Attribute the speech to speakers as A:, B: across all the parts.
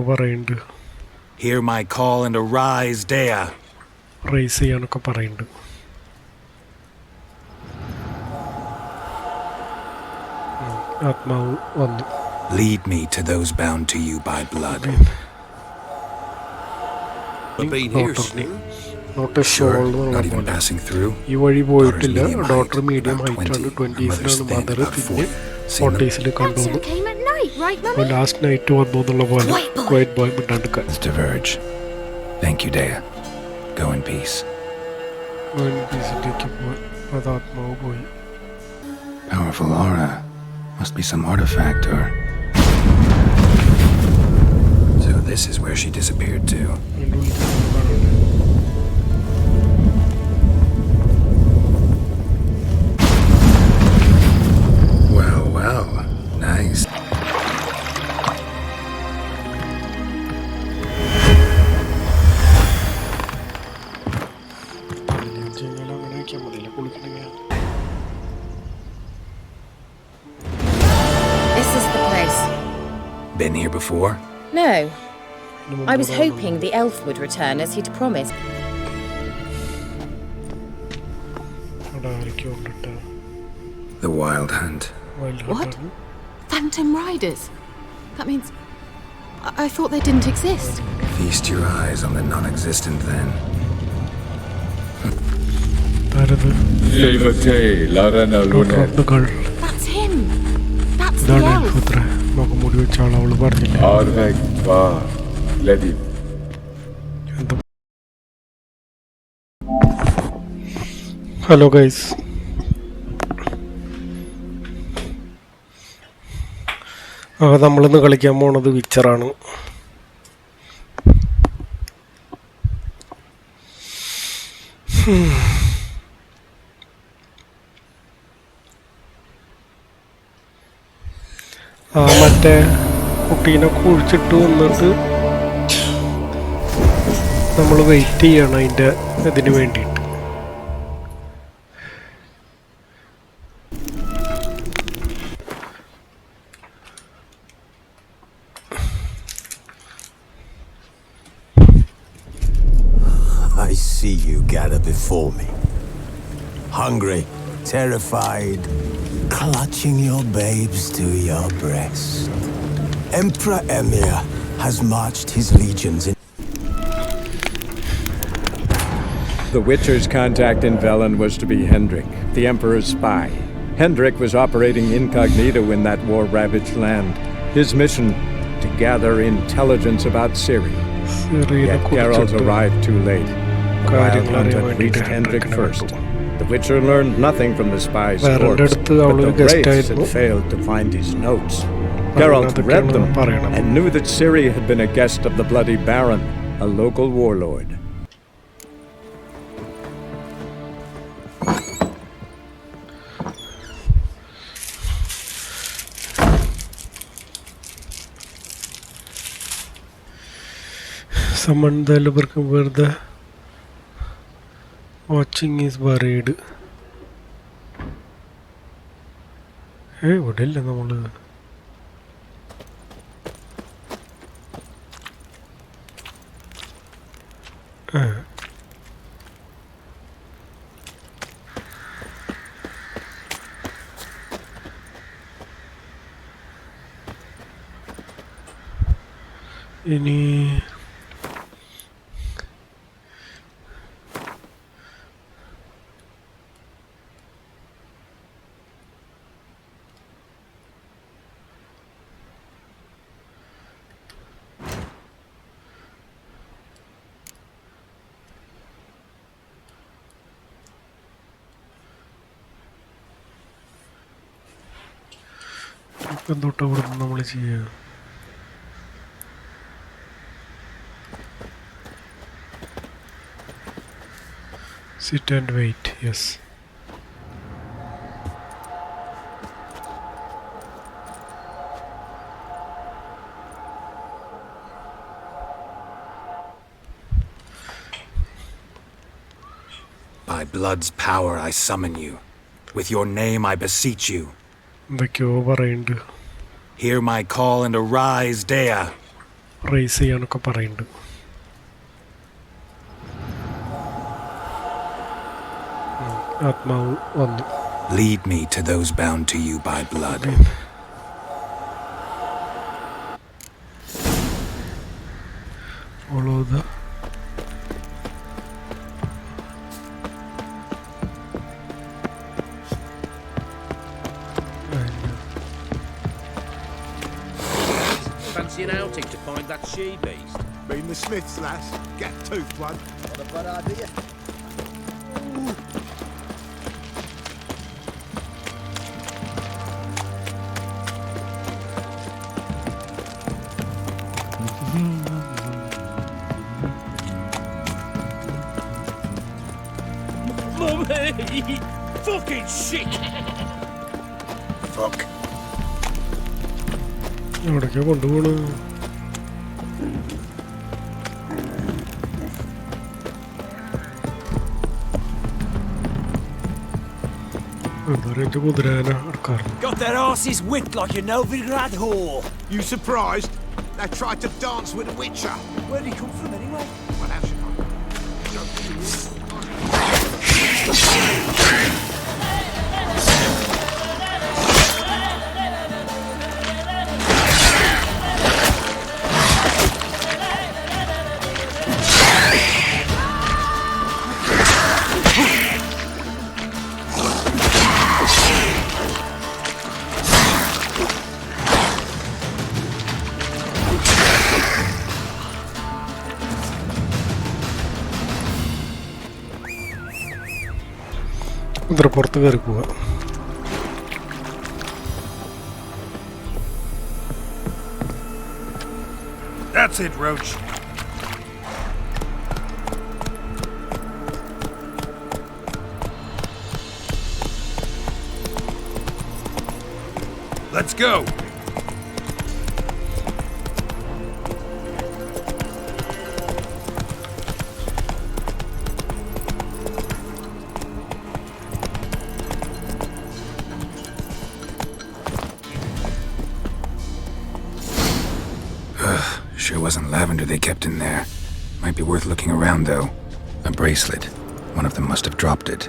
A: പറയുന്നുണ്ട്.
B: Hear my call and arise, Dea.
A: Raise ചെയ്യാനൊക്കെ പറയുന്നുണ്ട്. ആത്മാവ് വന്നു.
B: Lead me to those bound to you by blood.
A: ഈ വഴി പോയിട്ടില്ല. ഡോക്ടർ മീഡിയം ഹൈറ്റ് ആണ്, 20s മദർ പിന്നെ 40s കണ്ടുവന്നു. ലാസ്റ്റ് നൈറ്റ് വന്നു എന്നുള്ള പോലെ ക്വയറ്റ് ബോയ് മിണ്ടാണ്ടിക്കാൻ.
B: Thank you, Dea. Go in peace.
A: പീസിലേക്ക് പോയി. അത് ആത്മാവ് പോയി.
B: Powerful aura. Must be some artifact or... So this is where she disappeared to. Well, nice.
C: This is the place.
B: Been here before?
C: No. I was hoping the elf would return as he'd promised.
B: The Wild Hunt.
D: What? Phantom Riders? That means... I thought they didn't exist.
B: Feast your eyes on the non-existent then.
D: That's him. That's the elf.
A: Hello guys, നമ്മളിന്ന് കളിക്കാൻ പോണത് വിച്ചറാണ്. മറ്റേ കുട്ടീനെ കുഴിച്ചിട്ട് വന്നിട്ട് നമ്മൾ wait ചെയ്യണം അതിൻ്റെ ഇതിന് വേണ്ടിയിട്ട്.
E: I see you gather before me, hungry, terrified, clutching your babes to your breast. Emperor Emir has marched his legions in.
F: The Witcher's contact in Velen was to be Hendrik, the Emperor's spy. Hendrik was operating incognito in that war-ravaged land. His mission, to gather intelligence about Ciri. Yet Geralt arrived too late. The Wild Hunt had reached Hendrik first. The Witcher learned nothing from the spy's corpse, but the Wraiths had failed to find his notes. Geralt read them and knew that Ciri had been a guest of the Bloody Baron, a local warlord.
A: Summon the Lubricant where the watching is buried. Hey, what else is there? Any sit and wait, yes.
B: By blood's power I summon you. With your name I beseech you.
A: എന്തൊക്കെയോ പറയുന്നുണ്ട്.
B: Hear my call and arise, Dea.
A: Raise ചെയ്യാനൊക്കെ പറയുന്നുണ്ട്. ആത്മാവ് വന്നു.
B: Lead me to those bound to you by blood.
A: Follow the
G: Fancy an outing to find that she-beast?
E: Been the Smiths, lass. Get toothed one.
G: Not a bad idea. Mummy! Fucking shit! Fuck.
A: എവിടേക്കാ കൊണ്ടുപോണു? എന്റെ കുതിരാന എടുക്കാറുണ്ട്.
E: Got their asses whipped like a Novigrad whore. You surprised? They tried to dance with a witcher. Where'd he come from anyway? Well, how should I?
A: കുതിര പുറത്ത് കയറി പോവാ.
B: That's it, Roach. Let's go. Sure wasn't lavender they kept in there. Might be worth looking around, though. A bracelet. One of them must have dropped it.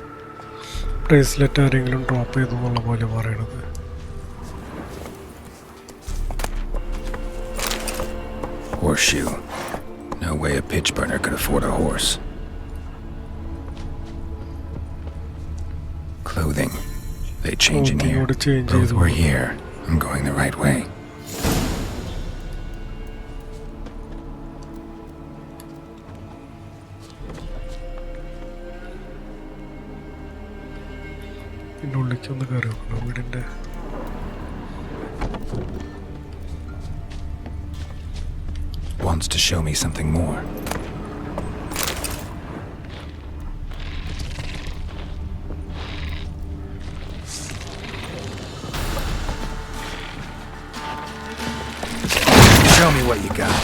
A: Bracelet ആരെങ്കിലും drop ചെയ്തു എന്നുള്ള പോലെ പറയണത്.
B: Horseshoe. No way a pitch burner could afford a horse. Clothing. They change in here. Both were here. I'm going the right way.
A: പിന്നെ ഉള്ളിക്കൊന്ന് കയറി നോക്കണം വീടിൻ്റെ.
B: Wants to show me something more. Show me what you got.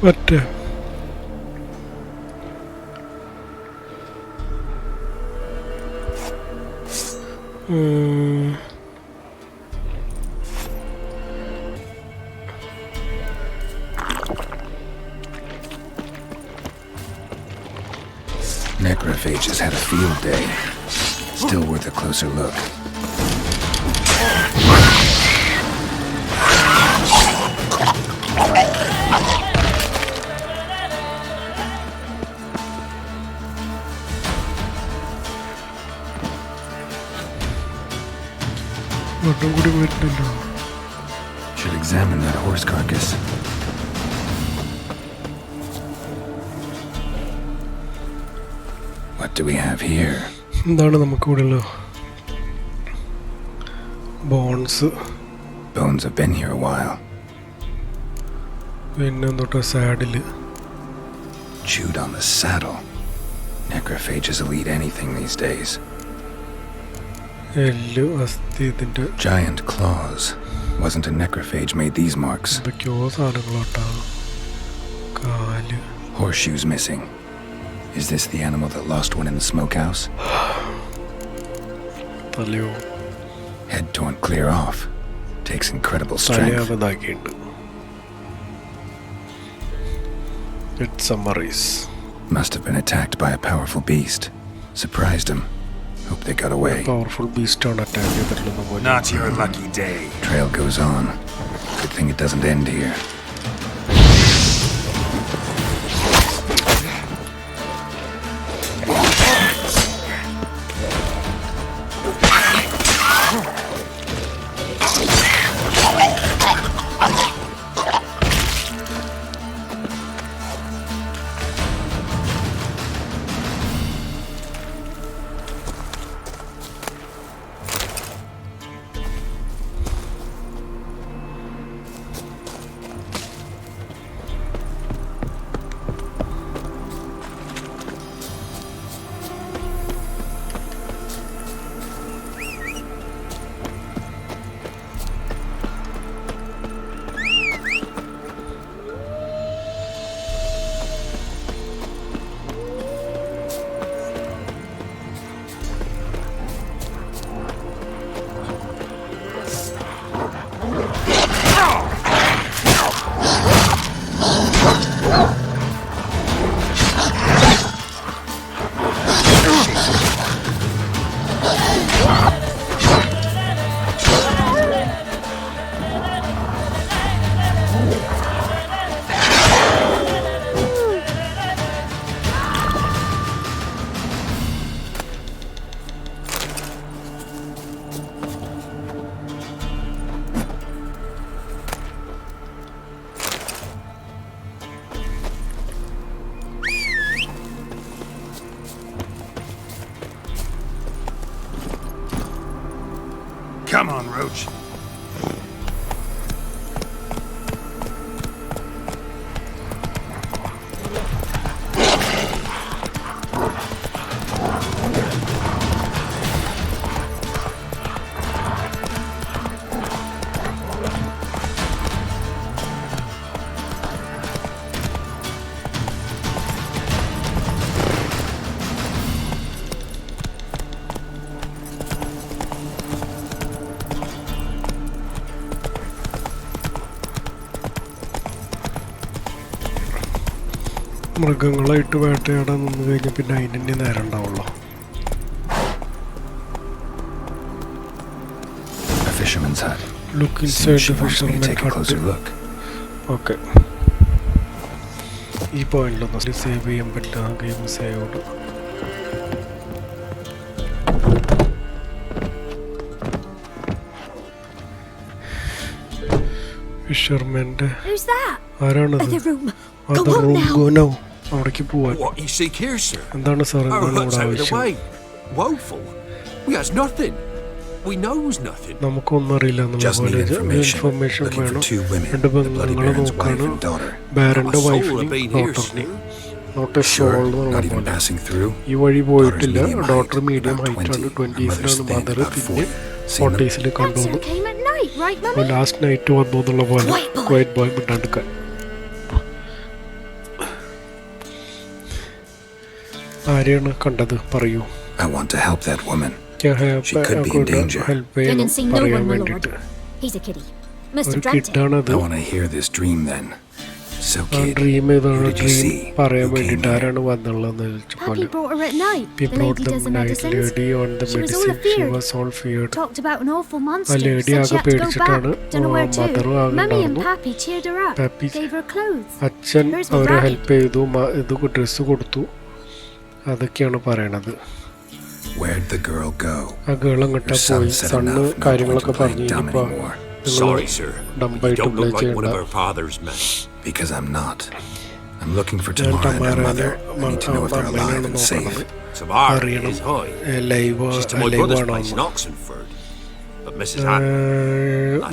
A: മറ്റേ
B: Necrophages had a field day. Still worth a closer look.
A: ഒന്നും കൂടി വരുന്നുണ്ടല്ലോ.
B: Should examine that horse carcass. What do we have here?
A: എന്താണ് നമുക്കിവിടെ ഉള്ളത്? Bones.
B: Bones have been here a while.
A: പിന്നെ തൊട്ട് സാഡില്.
B: Chewed on the saddle. Necrophages will eat anything these days.
A: എല്ല്, അസ്ഥി, ഇതിന്റെ
B: Giant claws. Wasn't a necrophage made these marks.
A: എന്തൊക്കെയോ സാധനങ്ങളോട്ടാ. കാല്.
B: Horseshoes missing. Is this the animal that lost one in the smokehouse?
A: തലയോ
B: Head torn clear off. Takes incredible strength.
A: തലയാവതാക്കിയിട്ടുണ്ട്. It summaries.
B: Must have been attacked by a powerful beast. Surprised him. Hope they got away.
A: Powerful beast ആണ് attack ചെയ്തിട്ടുള്ളത് പോലെ.
E: Not your lucky day.
B: Trail goes on. Good thing it doesn't end here.
E: Come on, Roach.
A: മൃഗങ്ങളായിട്ട് വേട്ടയാടാൻ നിന്ന് കഴിഞ്ഞാൽ പിന്നെ അതിൻ്റെ നേരം ഉണ്ടാവുള്ളൂ.
B: A fisherman's hut.
A: Look inside
B: Seems she
A: the
B: wants me to
A: fisherman
B: take a closer
A: hut.
B: look.
A: Okay, ഈ പോയിന്റിലൊന്നും save ചെയ്യാൻ പറ്റില്ല. ഗെയിം സേവോട് ഫിഷർമാൻ്റെ ആരാണത്? അത് റൂഗോനോ അവിടേക്ക് പോവാൻ.
E: What you seek here, sir?
A: എന്താണ് സാർ,
E: Our
A: എന്താണ്
E: hut's
A: ഇവിടെ
E: out of the
A: ആവശ്യം?
E: way. Woeful. We has nothing. We knows nothing.
A: നമുക്കൊന്നും അറിയില്ല എന്നുള്ള
B: Just
A: പോലെ
B: need information.
A: Information
B: Looking for
A: വേണം.
B: 2 women.
A: രണ്ട്
B: The bloody
A: പെണ്ണുങ്ങളെ
B: Baron's wife
A: നോക്കാണ്,
B: and daughter.
A: ബാരന്റെ
E: I saw her
A: വൈഫിനെയും
E: being here,
A: ഡോട്ടറിനെയും.
E: sir.
A: Not a soul
B: Sure,
A: എന്നുള്ള
B: not even
A: പോലെ.
B: passing through.
A: ഈ വഴി പോയിട്ടില്ല.
B: Daughter's medium
A: daughter
B: height,
A: medium
B: about
A: height ആണ്.
B: 20. Her mother's
A: 20s
B: thin,
A: mother
B: about
A: പിന്നെ
B: 40.
A: 40s കണ്ടുവന്നു.
C: came at night, right, Mummy?
A: Last night വന്നു എന്നുള്ള പോലെ.
C: Quiet boy.
A: ക്വയറ്റ് ബോയ് മിണ്ടാണ്ടിക്കാൻ. ആരെയാണ് കണ്ടത് പറയൂ.
B: I want to help that woman. She could be in
A: help
B: danger.
A: ചെയ്യണം പറയാൻ വേണ്ടിയിട്ട്.
H: He's a kiddie. Must
A: ഒരു
H: have dreamt it.
A: കിഡാണത്.
B: I want to hear this dream then. So
A: ആ
B: kid,
A: dream
B: who
A: ഏതാണ്
B: did you
A: ഡ്രീം
B: see?
A: പറയാൻ
B: Who came
A: വേണ്ടിയിട്ട്
B: there?
A: ആരാണ് വന്നുള്ളതെന്ന് ചോദിച്ചു
H: Pappy
A: പോലെ.
H: brought her at night.
A: He
H: The
A: brought
H: lady
A: the
H: does the
A: night
H: medicines.
A: lady on the
H: She was all
A: medicine. She
H: afeared.
A: was all feared.
H: Talked about an awful
A: ആ
H: monster.
A: Lady
H: Said she
A: ആകെ
H: had to go back.
A: പേടിച്ചിട്ടാണ്
H: Don't know where
A: മദറും
H: to.
A: ആകെ
H: Mummy and
A: ഉണ്ടായിരുന്നു.
H: Pappy cheered her up.
A: Pappy
H: Gave her clothes.
A: അച്ഛൻ
H: Where's my
A: അവരെ
H: daddy?
A: Help ചെയ്തു ഇത് dress കൊടുത്തു. അതൊക്കെയാണ് പറയണത്.
B: Where'd the girl go?
A: ആ ഗേൾ അങ്ങോട്ടാ
B: Her son
A: പോയി.
B: said
A: sun
B: enough. No point
A: കാര്യങ്ങളൊക്കെ
B: in playing
A: പറഞ്ഞു
B: dumb
A: ഇനിയിപ്പോ
B: anymore.
E: Sorry, sir. You
A: ഡംബായിട്ട്
E: don't
A: play
E: look like one
A: ചെയ്യണ്ട.
E: of her father's men.
B: Because I'm not. I'm looking for
A: ഞാൻ
B: Tamara and her
A: ടമാരനെ
B: mother. I need to know if they're alive and safe.
E: Tamara
A: അറിയണം
E: is high.
A: Live
E: She's to my brother's
A: ആണോ
E: place in Oxenford. But Mrs. Anna,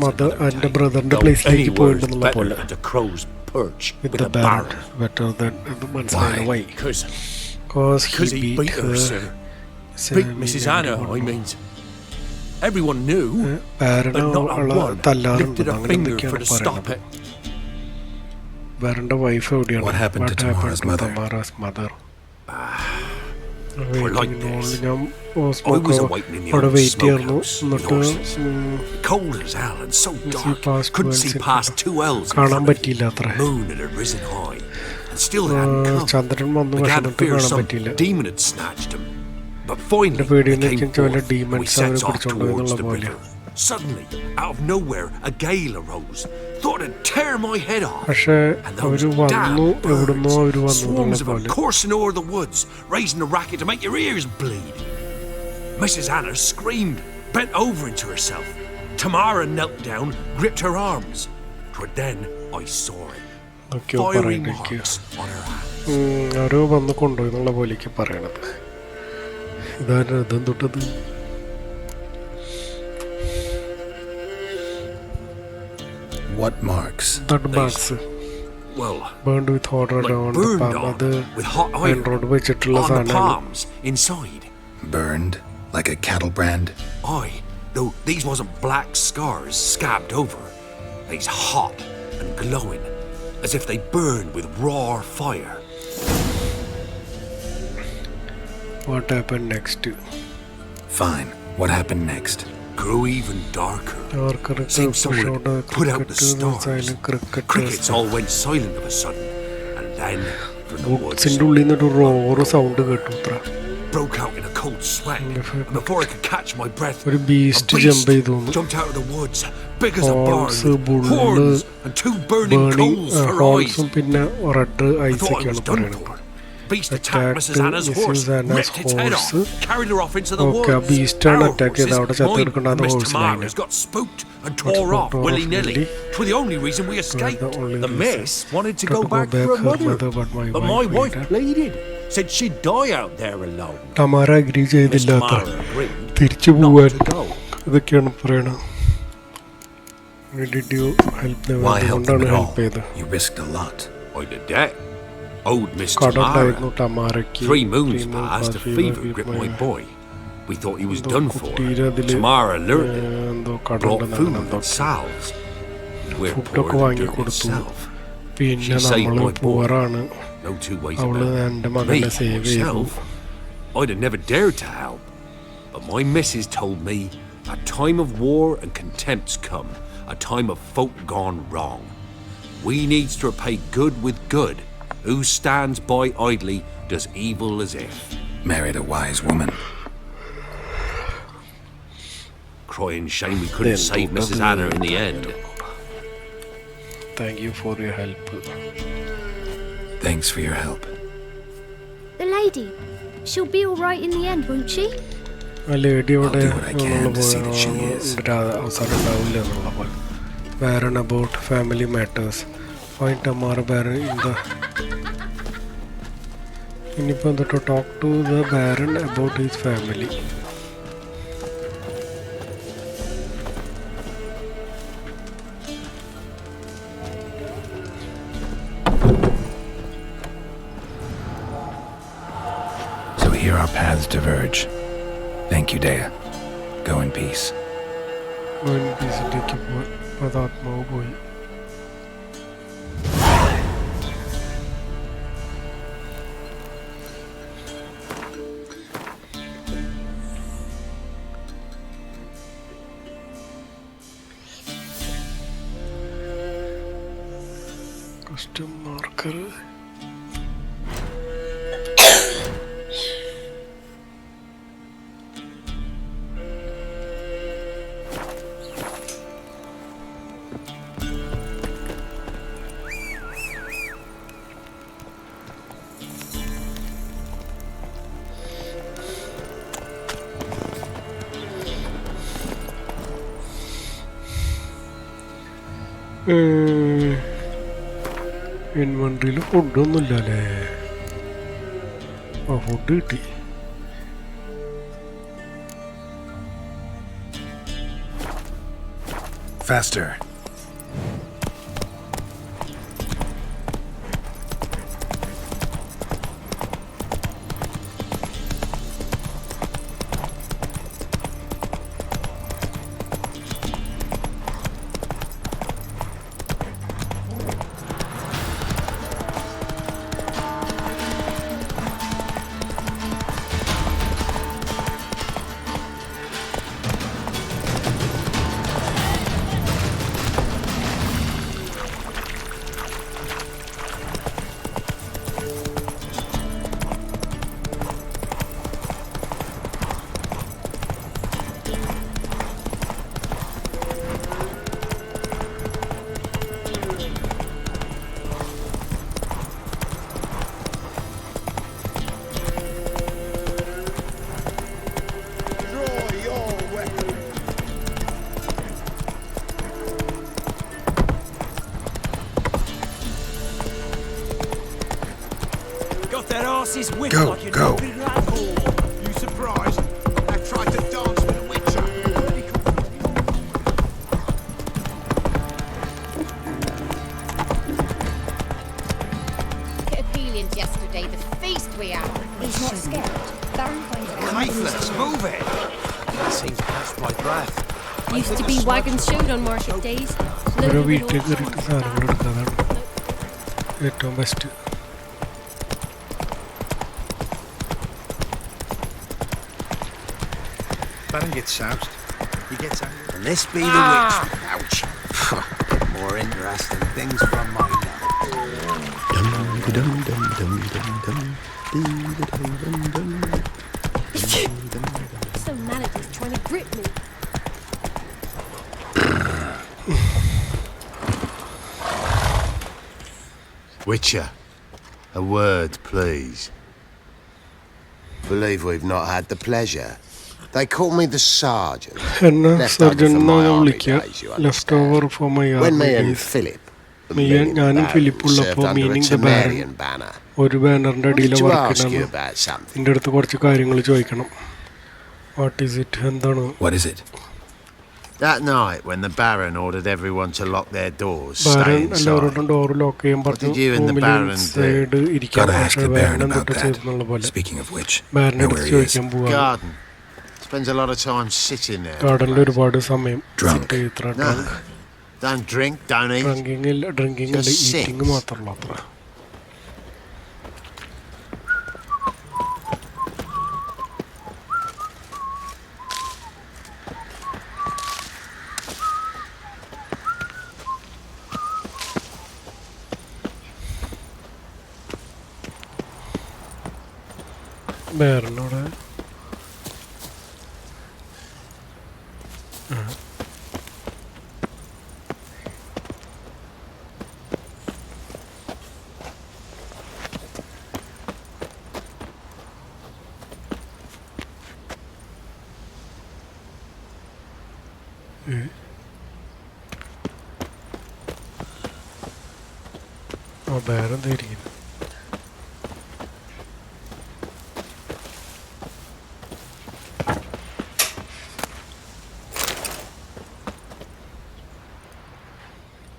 A: mother
E: that's
A: എൻ്റെ
E: another
A: ബ്രദറിന്റെ
E: tale.
A: പ്ലേസിലേക്ക്
E: Any word's
A: പോയിട്ടുണ്ടെന്നുള്ള
E: better
A: പോലെ
E: than the crow's perch
A: with
E: with
A: the
E: a
A: baron
E: baron.
A: better than എന്ന് മനസ്സിലായില്ല. why
E: Because
A: cause
E: he beat her, sir. Beat Mrs. Anna, I mean. Everyone knew,
A: ബാരനെ
E: but not a
A: അവളെ
E: one
A: തല്ലാറുണ്ട്
E: lifted a
A: അങ്ങനെ
E: finger for
A: എന്തൊക്കെയാണ്
E: to stop
A: പറയുന്നത്.
E: it.
A: ബാരന്റെ wife എവിടെയാണ്?
B: What happened to Tamara's mother?
A: Tamara's mother.
E: We're like this.
A: ഞാൻ
E: I was awaiting in the
A: അവിടെ
E: old
A: wait ചെയ്യായിരുന്നു.
E: smokehouse with
A: എന്നിട്ട്
E: horses. Cold as hell and so dark.
A: past
E: Couldn't
A: 12
E: see
A: seconds.
E: past 2 ells in
A: കാണാൻ
E: front of me.
A: പറ്റിയില്ല അത്ര.
E: Moon had risen high and still hadn't come.
A: ചന്ദ്രൻ വന്നു
E: Began
A: പക്ഷെ
E: to
A: എന്നിട്ട്
E: fear
A: കാണാൻ
E: some
A: പറ്റിയില്ല.
E: demon had snatched him. But finally,
A: എൻ്റെ പേടിയിൽ
E: they
A: നിന്ന്
E: came
A: വെച്ചാൽ വല്ല
E: forth, and we
A: demons
E: set
A: അവരെ
E: off
A: പിടിച്ചോണ്ട്
E: towards
A: എന്നുള്ള
E: the
A: പോലെ.
E: river. Suddenly, out of nowhere, a gale arose. Thought it'd tear my head off.
A: പക്ഷെ
E: And
A: അവര്
E: those
A: വന്നു
E: damn
A: എവിടുന്നോ
E: birds,
A: അവര് വന്നു
E: swarms of
A: എന്നുള്ള
E: them
A: പോലെ.
E: coursing over the woods, raising a racket to make your ears bleed. Mrs. Anna screamed, bent over into herself. Tamara knelt down, gripped her arms. But then I saw it.
A: ഒക്കെയോ
E: Fiery
A: പറയുന്നേക്ക്
E: marks on her hands.
A: ആരോ വന്ന് കൊണ്ടുപോയി എന്നുള്ള പോലേക്ക് പറയണത്. ഇതാരും ഇതും തൊട്ടത്.
B: What marks?
A: തട്ട് marks
E: Well,
A: burned with hot red on the
E: burned
A: palm.
E: on
A: അത്
E: with hot
A: മെയിൻ
E: iron
A: റോഡ് വെച്ചിട്ടുള്ള
E: on the
A: സാധനമാണ്.
E: palms inside.
B: Burned? Like a cattle brand?
E: Aye, though these wasn't black scars scabbed over. They's hot and glowing, as if they burned with raw fire.
A: What happened next?
B: Fine. What happened next?
E: Grew even darker.
A: അവർക്കൊരു
E: Seemed someone had put out the stars.
A: Cricket
E: Crickets all went silent of a sudden, and then from the woods
A: ബുക്സിന്റെ ഉള്ളിൽ നിന്നൊരു റോറ് sound കേട്ടു. ഇത്ര
E: broke out in a cold sweat. And before I could catch my breath,
A: ഒരു
E: a
A: beast
E: beast
A: jump ചെയ്തു.
E: jumped out of the woods, big as a
A: Horns,
E: barn,
A: bull,
E: horns and 2 burning coals for eyes.
A: ഹോൾസും പിന്നെ red
E: I
A: eyes
E: thought I
A: ഒക്കെയാണ്
E: was done
A: പറയുന്നത്.
E: for. Beast attacked
A: Attacked
E: Mrs. Anna's
A: Mrs.
E: horse,
A: Anna's
E: ripped its head off,
A: horse.
E: carried her off into the
A: Okay, a
E: woods.
A: beast ആണ്
E: Our
A: attack ചെയ്തത്. അവിടെ
E: horses, mine
A: ചത്തെടുക്കേണ്ട
E: and Miss
A: horse
E: Tamara's,
A: line.
E: got spooked and tore off
A: spooked off
E: willy-nilly.
A: willy.
E: It was the only reason we escaped.
A: only
E: The
A: reason.
E: miss wanted to
A: Got
E: go
A: to go
E: back
A: back
E: for her
A: her
E: mother,
A: mother, but my
E: but
A: wife
E: my wife
A: pleaded.
E: pleaded. Said she'd die out there alone.
A: ടമാര agree
E: Miss
A: ചെയ്തില്ല അത്ര.
E: Tamara agreed
A: തിരിച്ചു
E: not
A: പോവാൻ
E: to go.
A: ഇതൊക്കെയാണ് പറയണത്. Did you help them?
B: Why help them
A: അതുകൊണ്ടാണ്
B: at
A: help
B: all?
A: ചെയ്തത്.
B: You risked a lot.
E: I did that. Owed Miss
A: കടണ്ടായിരുന്നു
E: Tamara.
A: ടമാരയ്ക്ക്.
E: 3 moons passed, a fever gripped my boy. We thought he was done for. Tamara learned it.
A: എന്തോ
E: Brought
A: കടണ്ടെന്ന്
E: food
A: എന്തോ
E: and salves. We're
A: ഫുഡൊക്കെ
E: poor than
A: വാങ്ങി
E: dirt
A: കൊടുത്തു.
E: itself.
A: പിന്നെ
E: She saved
A: നമ്മള്
E: my boy.
A: പൂറാണ്.
E: No 2 ways
A: അവള്
E: about
A: എൻ്റെ
E: it.
A: മകനെ
E: Me,
A: സേവ് ചെയ്തു.
E: myself, I'd have never dared to help. But my missus told me a time of war and contempt's come, a time of folk gone wrong. We needs to repay good with good. Who stands by idly does evil as if.
B: Married a wise woman.
E: Crying shame we couldn't
A: Then
E: save
A: don't
E: Mrs.
A: do
E: Anna
A: it.
E: in the end.
A: Thank you for your help.
B: Thanks for your help.
H: The lady. She'll be all right in the end, won't she?
A: ആ lady അവിടെ
B: I'll do what I can to see that she is.
A: അവസരം ഉണ്ടാവില്ല എന്നുള്ള പോലെ. Baron about family matters. Find Tamara Baron in the. ഇനിയിപ്പോൾ എന്നിട്ട് talk to the Baron about his family.
B: So here our paths diverge. Thank you, Dea. Go in peace.
A: പീസിലേക്ക് പോവാൻ അത് ആത്മാവ് പോയി. Custom marker. ഇൻവെന്ററിയിൽ ഫുഡൊന്നുമില്ല അല്ലേ? ആ ഫുഡ് കിട്ടി.
B: Faster. Go, go.
I: You surprised? I tried to dance with a witcher.
C: Opinions yesterday, the feast we had. He's not scared. Baron finds out.
I: Lifeless, move it. Seems to catch my breath.
H: Used to be wagons showed on market days.
A: ഓരോ വീട്ടിൽ കയറിയിട്ട് സാധനങ്ങൾ എടുക്കാതാണ് ഏറ്റവും best.
I: Baron gets soused. He gets angry. And this be the witch. Ouch. More interesting things from my
H: So Malady's trying to grip me.
I: Witcher, a word, please. Believe we've not had the pleasure. They call me the sergeant.
A: എന്നെ
I: Left over
A: surgeon
I: from my
A: എന്നാണ്
I: army
A: വിളിക്കുക.
I: days, you
A: left
I: understand.
A: Over for my
I: When me and
A: army.
I: Philip,
A: ഞാനും ഫിലിപ്പുള്ളപ്പോൾ meaning the barren ഒരു ബാനറിന്റെ അടിയിൽ work ചെയ്യണം. എൻ്റെ അടുത്ത് കുറച്ച് കാര്യങ്ങൾ ചോദിക്കണം. What is it? എന്താണ്?
B: What is it?
I: That night when the Baron ordered everyone to lock their doors,
A: baron
I: stay
A: എല്ലാവരോടും
I: inside.
A: ഡോർ ലോക്ക് ചെയ്യാൻ പറഞ്ഞു.
I: What did you and the
A: റൂമിൽ
I: Baron do?
A: സൈഡ് ഇരിക്കാൻ.
B: Gotta ask
A: പക്ഷേ
B: the
A: barren
B: Baron about
A: എന്തൊക്കെ ചെയ്തെന്നുള്ള പോലെ
B: that. Speaking of which,
A: ബാരൻ്റെ
B: know
A: അടുത്ത്
B: where he is.
A: ചോദിക്കാൻ പോവാണ്.
I: Garden. Spends a lot of time sitting there.
A: ഗാർഡനിൽ ഒരുപാട് സമയം
B: Drunk.
A: sit ഇത്ര
I: No, don't drink, don't eat.
A: Drinking അല്ല,
I: Just sit.
A: ഈറ്റിംഗ് മാത്രമല്ല അത്ര. ബാരനോടെ ബാരെന്തായിരിക്കുന്നു?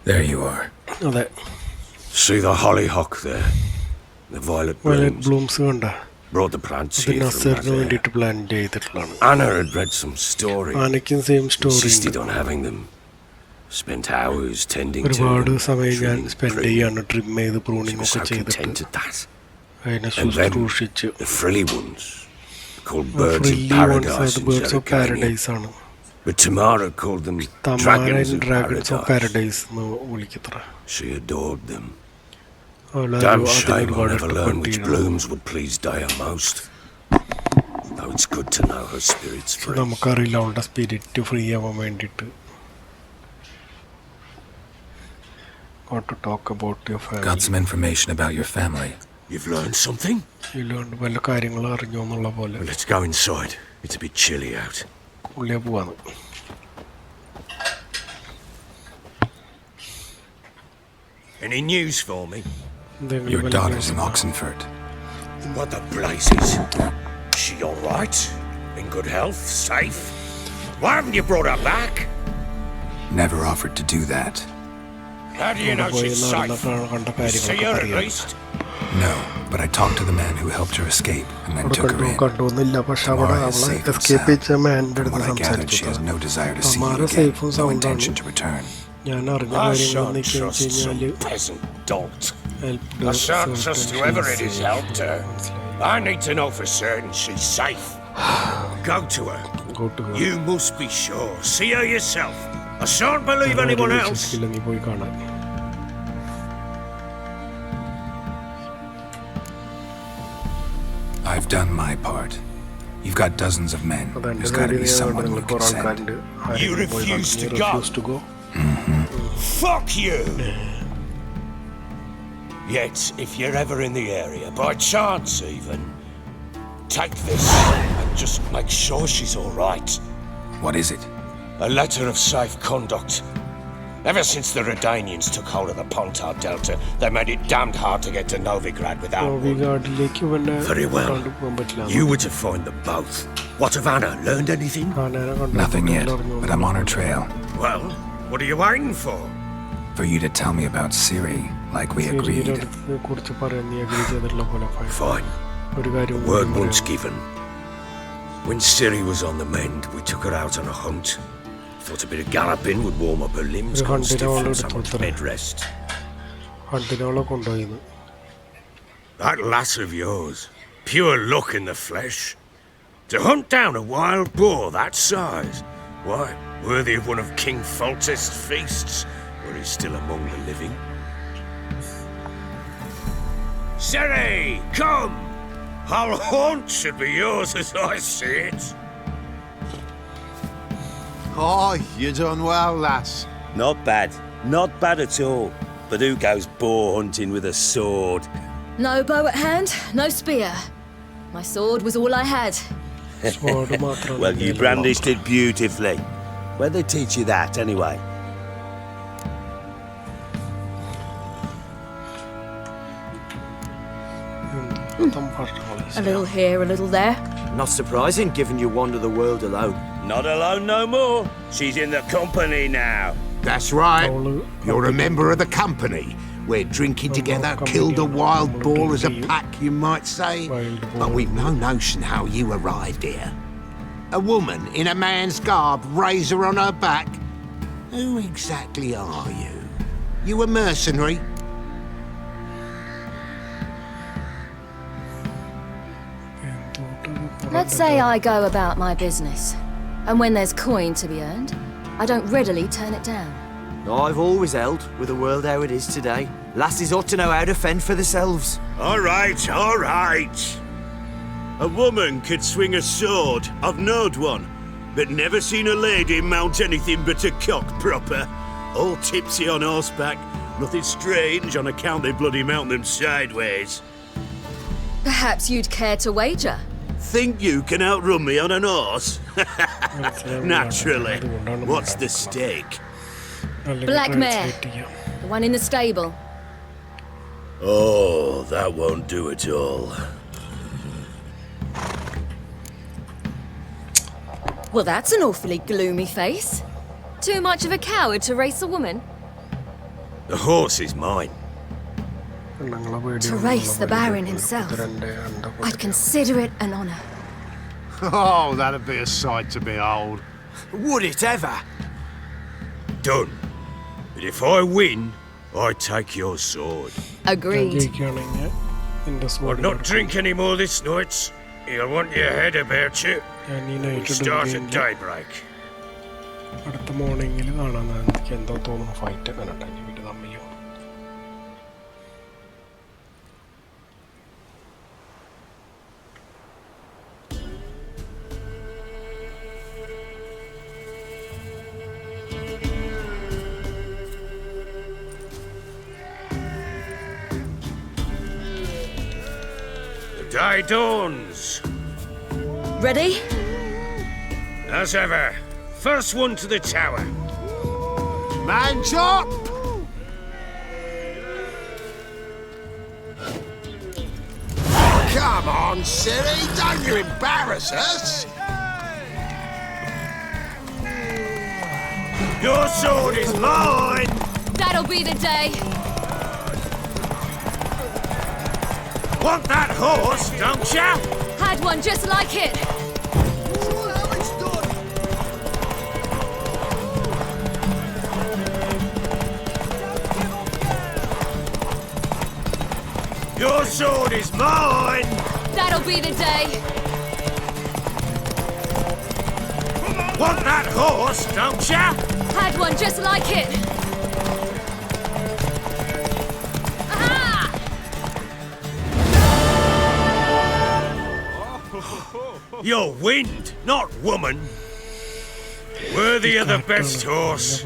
B: There you are.
A: അതെ,
E: See the hollyhock there? The violet
A: violet
E: blooms.
A: Blooms കണ്ട.
E: Brought the plants
A: അത്
E: here from
A: നസറിന്
E: Tagthaya.
A: വേണ്ടിയിട്ട് പ്ലാൻ ചെയ്തിട്ടുള്ളതാണ്.
E: Anna had read some story.
A: ആനയ്ക്കും സെയിം സ്റ്റോറി
E: Insisted
A: ഉണ്ട്.
E: on having them. Spent hours tending to
A: ഒരുപാട്
E: them.
A: സമയം ഞാൻ
E: trimming,
A: സ്പെൻഡ്
E: pruning.
A: ചെയ്യാണ് ട്രിം ചെയ്ത്
E: She
A: പ്രൂണിംഗ്
E: was
A: ഒക്കെ
E: so
A: ചെയ്തിട്ട്
E: content at that.
A: അതിനെ
E: And then
A: ശുശ്രൂഷിച്ച്.
E: the frilly ones, called birds of
A: frilly ones
E: paradise
A: അത്
E: in
A: ബേർഡ്സ് ഓഫ്
E: Geralt-ന.
A: പാരഡൈസ് ആണ്.
E: But Tamara called them
A: Tamara
E: dragons of
A: dragons of
E: paradise.
A: Paradise എന്ന് വിളിക്കത്ര.
E: She adored them.
G: Damn shame I'll never learn which blooms would please Daya most. Though it's good to know her spirit's free.
A: നമുക്കറിയില്ല അവളുടെ spirit free ആവാൻ വേണ്ടിയിട്ട്. Got to talk about your family.
B: Got some information about your family.
G: You've learned something?
A: വല്ല കാര്യങ്ങൾ അറിഞ്ഞോ എന്നുള്ള പോലെ.
G: Let's go inside. It's a bit chilly out.
A: ഉള്ളിയെ പോവാന്ന്.
G: Any news for me?
B: Your daughter's in Oxenford.
G: What the blazes? She all right? In good health? Safe? Why haven't you brought her back?
B: Never offered to do that.
G: How do you know she's safe? You see her at least?
B: No, but I talked to the man who helped her escape and then took her in. Tamara is safe and sound. From what I gathered, she has no desire to see you again, no intention to return.
G: I shan't trust some peasant dolt. I shan't trust whoever it is helped her. I need to know for certain she's safe. Go to her. You must be sure. See her yourself. I shan't believe anyone else.
B: I've done my part. You've got dozens of men. There's got to be someone who can send.
G: You refuse to go?
B: Mm-hmm.
G: Fuck you! Yet, if you're ever in the area, by chance even, take this and just make sure she's all right.
B: What is it?
G: A letter of safe conduct. Ever since the Redanians took hold of the Pontar Delta, they made it damned hard to get to Novigrad without one. Very well. You were to find them both. What of Anna? Learned anything?
B: Nothing yet, but I'm on her trail.
G: Well, what are you waiting for?
B: For you to tell me about Ciri, like we agreed.
G: Fine. Word once given. When Ciri was on the mend, we took her out on a hunt. Thought a bit of galloping would warm up her limbs, gone stiff from so much bed rest. That lass of yours, pure luck in the flesh. To hunt down a wild boar that size, why, worthy of one of King Foltest's feasts, where he's still among the living. Ciri, come! Our haunt should be yours as I see it.
I: Oh, you're done well, lass.
J: Not bad. Not bad at all. But who goes boar hunting with a sword?
C: No bow at hand, no spear. My sword was all I had.
J: Well, you brandished it beautifully. Where'd they teach you that, anyway?
C: A little here, a little there.
J: Not surprising, given you wander the world alone. Not alone no more. She's in the company now.
I: That's right. You're a member of the company. We're drinking together, killed a wild boar as a pack, you might say. But we've no notion how you arrived here. A woman in a man's garb, razor on her back. Who exactly are you? You a mercenary?
C: Let's say I go about my business. And when there's coin to be earned, I don't readily turn it down.
J: I've always held, with the world how it is today, lasses ought to know how to fend for themselves.
G: All right, all right.
J: A woman could swing a sword. I've knowed one, but never seen a lady mount anything but a cock proper. All tipsy on horseback. Nothing strange on account they bloody mount them sideways.
C: Perhaps you'd care to wager?
J: Think you can outrun me on an horse? Naturally. What's the stake?
C: Black mare. The one in the stable.
J: Oh, that won't do at all.
C: Well, that's an awfully gloomy face. Too much of a coward to race a woman?
G: The horse is mine.
C: To race the Baron himself, I'd consider it an honour.
I: Oh, that'd be a sight to behold.
J: Would it ever?
G: Done. But if I win, I take your sword.
C: Agreed.
G: I'll not drink any more this night. You'll want your head about you. We'll start at daybreak.
A: അടുത്ത മോർണിംഗിൽ കാണാൻ എനിക്ക് എന്തോ തോന്നുന്നു fight ഒക്കെ തമ്മിൽ
G: Day dawns.
C: Ready?
G: As ever. First one to the tower.
I: Man chop! Come on, Ciri, don't you embarrass us!
G: Your sword is mine!
C: That'll be the day.
G: Want that horse, don't ya?
C: Had one just like it.
G: Your sword is mine!
C: That'll be the day.
G: Want that horse, don't ya?
C: Had one just like it. Aha!
G: You're wind, not woman. Worthy of the best horse.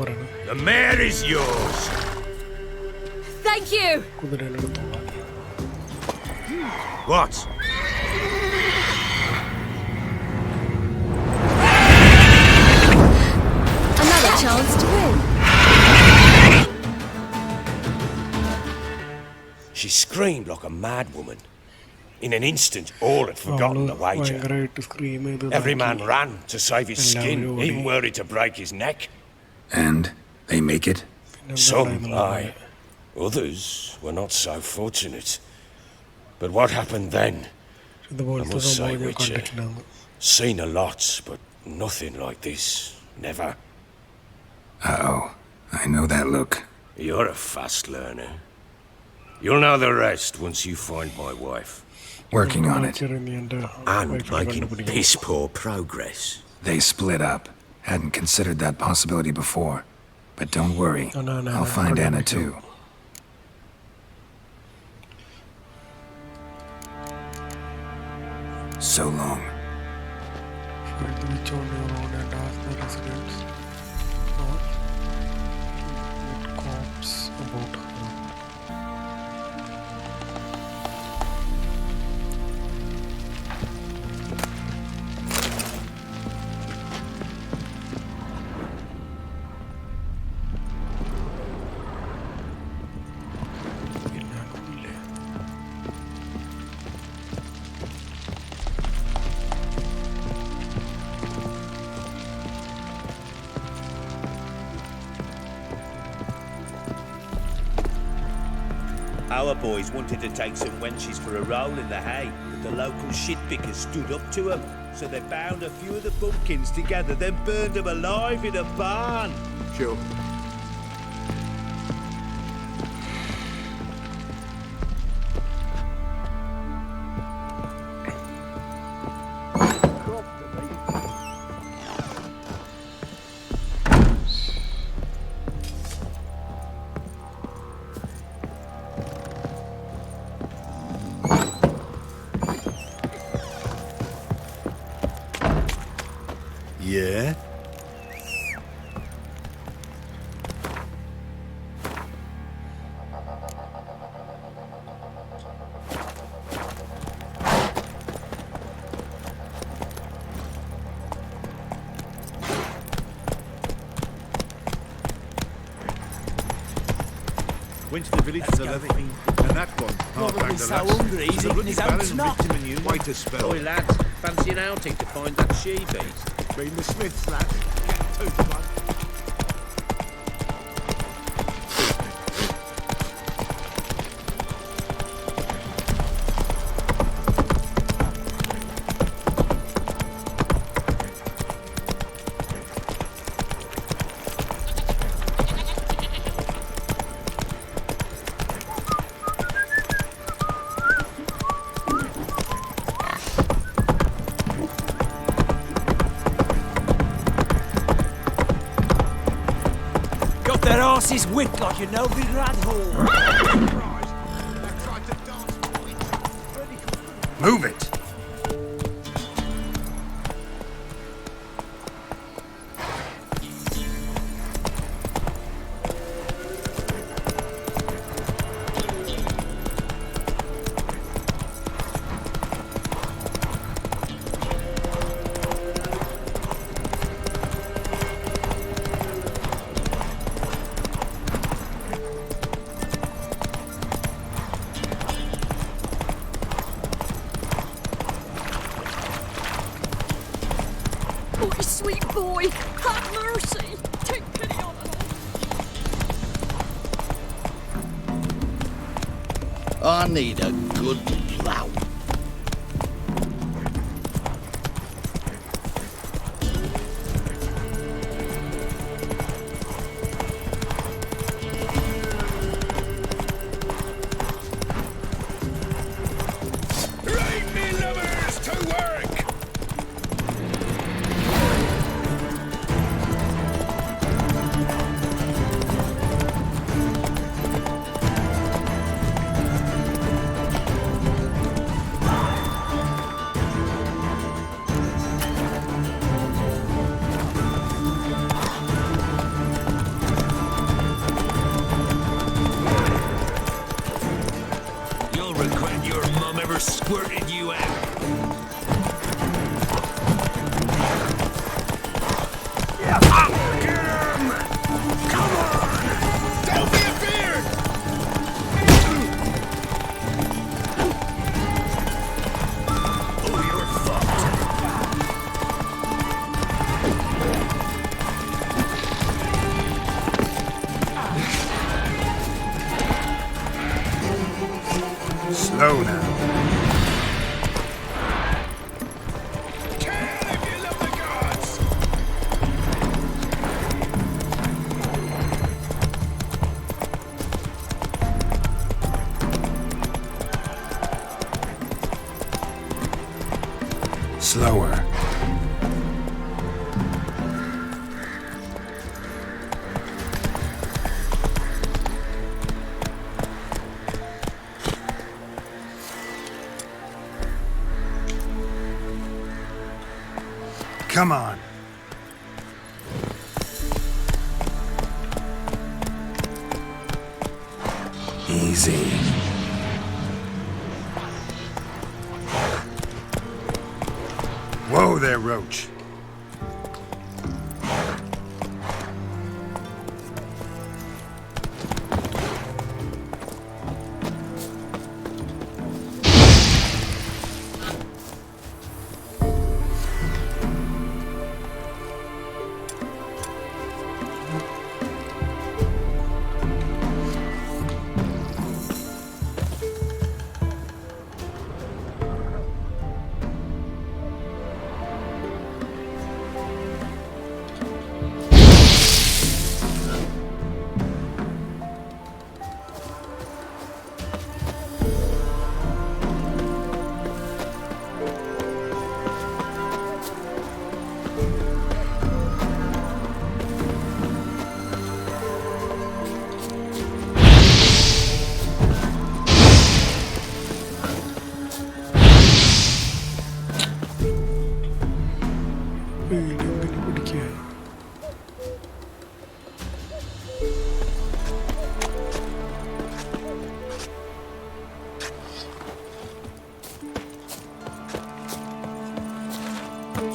G: The mare is yours.
C: Thank you.
G: What?
C: Another chance to win.
G: She screamed like a mad woman. In an instant, all had forgotten the wager. Every man ran to save his skin, even were it to break his neck.
B: And they make it?
G: Some, aye. Others were not so fortunate. But what happened then? I must say, Witcher, seen a lot, but nothing like this. Never.
B: Uh-oh. I know that look.
G: You're a fast learner. You'll know the rest once you find my wife.
B: Working on it.
G: And making piss-poor progress.
B: They split up. Hadn't considered that possibility before. But don't worry. I'll find Anna too. So long.
J: Our boys wanted to take some wenches for a roll in the hay, but the local shitpickers stood up to them. So they bound a few of the bumpkins together, then burned them alive in a barn.
I: Sure.
J: Yeah?
K: Went to the village for the leather, and that one
J: Probably so hungry he's eating his own snot.
K: Quite a spell.
J: Oi lads, fancy an outing to find that she-beast?
K: Been the Smiths, lad. Tooth blood.
J: Their arses whipped like a no-good rat hole.
B: Move it!
C: My sweet boy, have mercy. Take pity on us.
L: I need a good plough.
E: Squirted you out.
G: Come on! Don't be afeard!
E: Oh, you're fucked.
B: Slow now. Slower. Come on. Easy. Whoa there, Roach.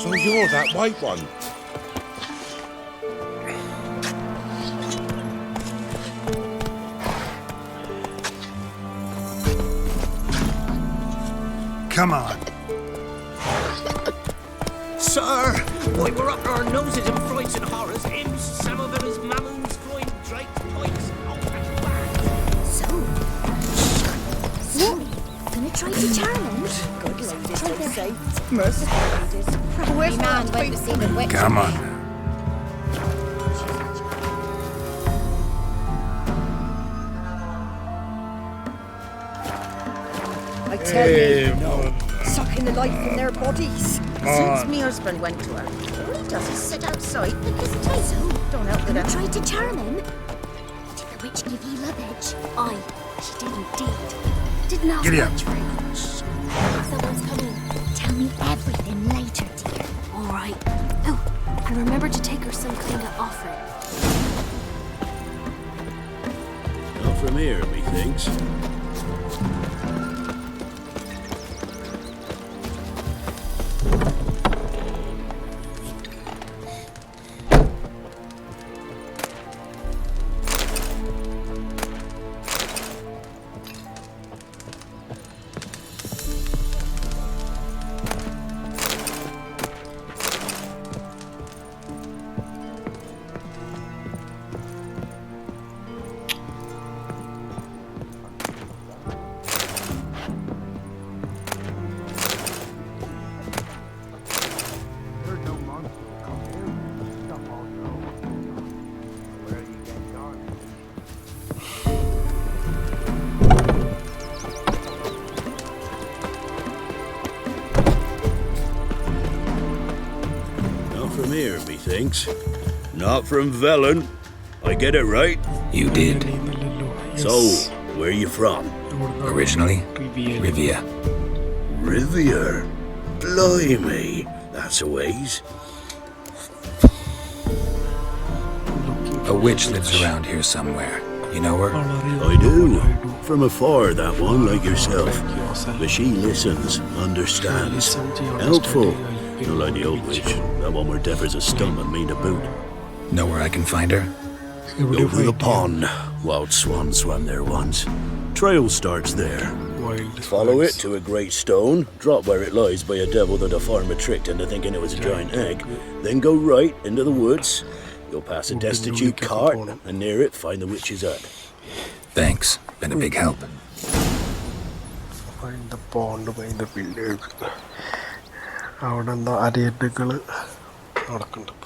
G: So you're that white one?
B: Come on.
L: Sir, why we're up our noses in frights and horrors, imps, samovilas, mamoons, groin, drakes, pikes,
H: So, gonna try to charm him?
C: Good ladies, stay safe. Merciful ladies. Where's man went to see the witch?
B: Come on.
M: I tell you, no. Sucking the life from their bodies. Since me husband went to her, all he does is sit outside because it is. So, don't help with
H: Gonna
M: him.
H: try to charm him? Did the witch give you luggage? Aye, she did indeed. Didn't ask
B: Giddy up.
H: much for it. Shh. Someone's coming. Tell me everything later, dear. All right. Oh, and remember to take her some kind of offering.
J: Not from here, methinks. from here, methinks. Not from Velen. I get it right?
B: You did.
J: So, where you from?
B: Originally, Rivia.
J: Rivia? Blimey, that's a ways.
B: A witch lives around here somewhere. You know her?
J: I do. From afar, that one, like yourself. But she listens, understands. Helpful. Not like the old witch. That one were deaf as a stump and mean to boot.
B: Know where I can find her?
J: Over the pond. Wild swan swam there once. Trail starts there. Follow it to a great stone, drop where it lies by a devil that a farmer tricked into thinking it was a giant egg, then go right into the woods. You'll pass a destitute cart, and near it find the witch's hut.
B: Thanks. Been a big help.
A: Find the pond by the village. അവിടെ എന്താ അരിയട്ടുകൾ നടക്കുന്നുണ്ട്.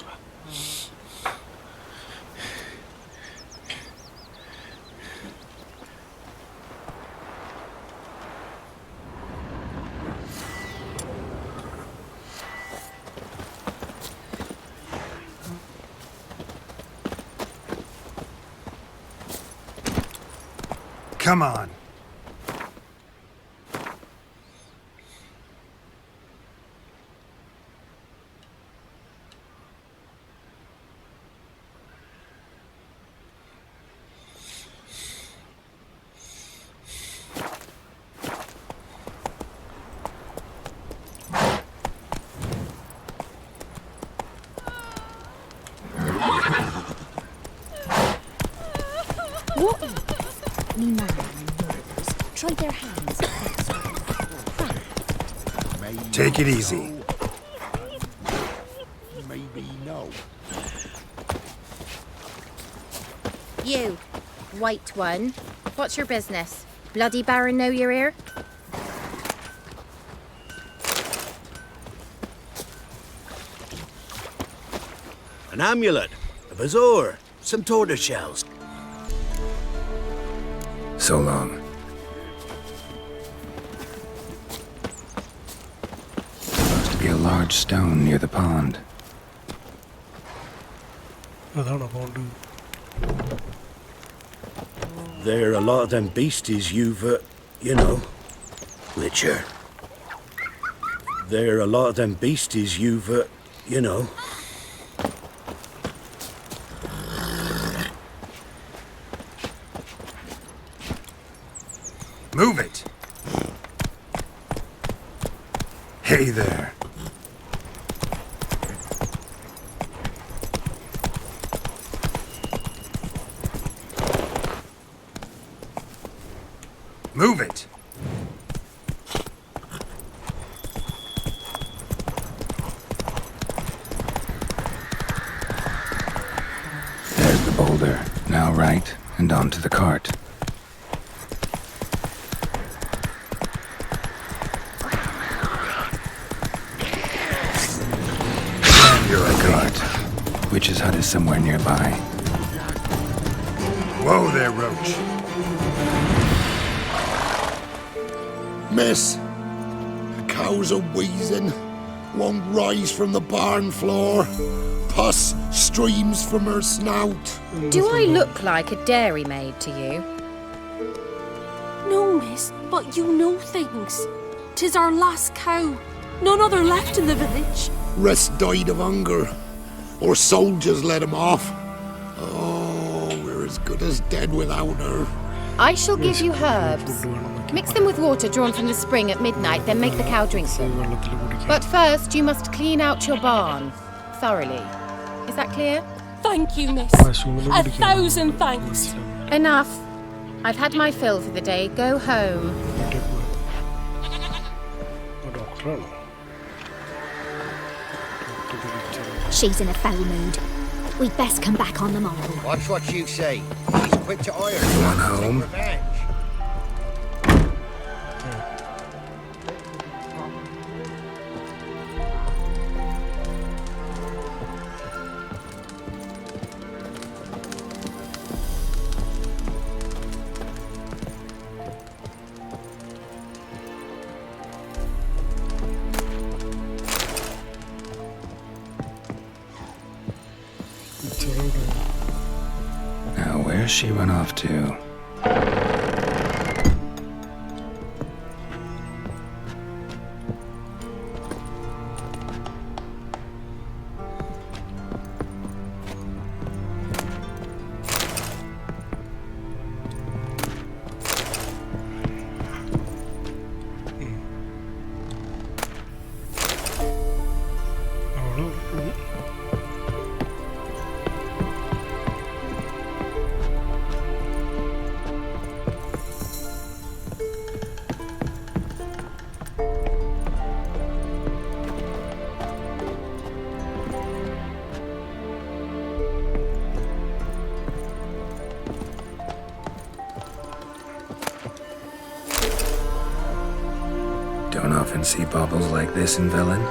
K: Come on.
H: What? Me man and murderers try their hands at that sort of crap.
K: Take it easy.
I: Maybe no.
N: You, white one. What's your business? Bloody Baron know you're here?
J: An amulet, a bazaar, some tortoise shells.
B: So long. Supposed to be a large stone near the pond.
A: അതാണ് pond.
J: There are a lot of them beasties you've, you know, Witcher. There are a lot of them beasties you've, you know.
K: Move it. Hey there. Move it.
B: There's the boulder. Now right, and onto the cart. You're a cart. Witch's hut is somewhere nearby.
K: Whoa there, Roach.
I: Miss, the cows are wheezing, won't rise from the barn floor. Pus streams from her snout.
N: Do I look like a dairymaid to you?
H: No, miss, but you know things. 'Tis our last cow. None other left in the village.
I: Rest died of hunger, or soldiers let him off. Oh, we're as good as dead without her.
N: I shall give you herbs. Mix them with water drawn from the spring at midnight, then make the cow drink them. But first, you must clean out your barn thoroughly. Is that clear?
H: Thank you, miss. 1,000 thanks.
N: Enough. I've had my fill for the day. Go home.
H: She's in a foul mood. We'd best come back on the morrow.
L: Watch what you say. He's quick to ire.
B: You want home?
L: Revenge.
B: Now, where's she run off to? Don't often see baubles like this in Velen.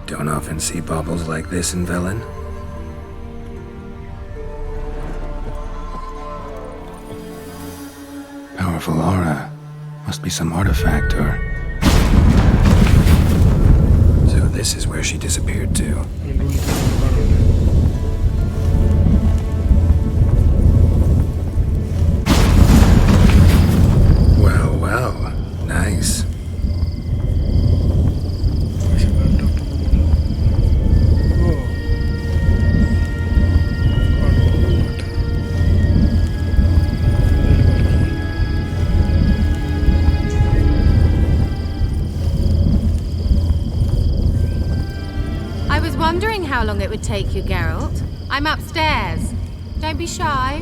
B: Don't often see baubles like this in Velen. Powerful aura. Must be some artifact or... So this is where she disappeared to. Well, nice.
N: I was wondering how long it would take you, Geralt. I'm upstairs. Don't be shy.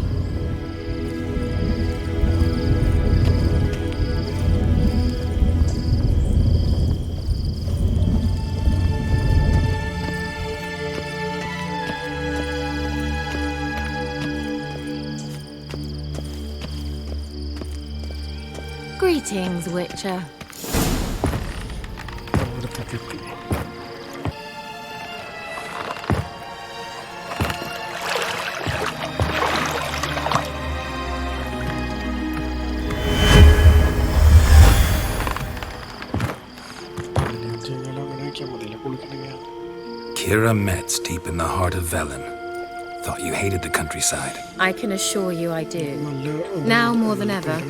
N: Greetings, Witcher.
B: Kira Metz, deep in the heart of Velen. Thought you hated the countryside.
N: I can assure you I do. Now more than ever.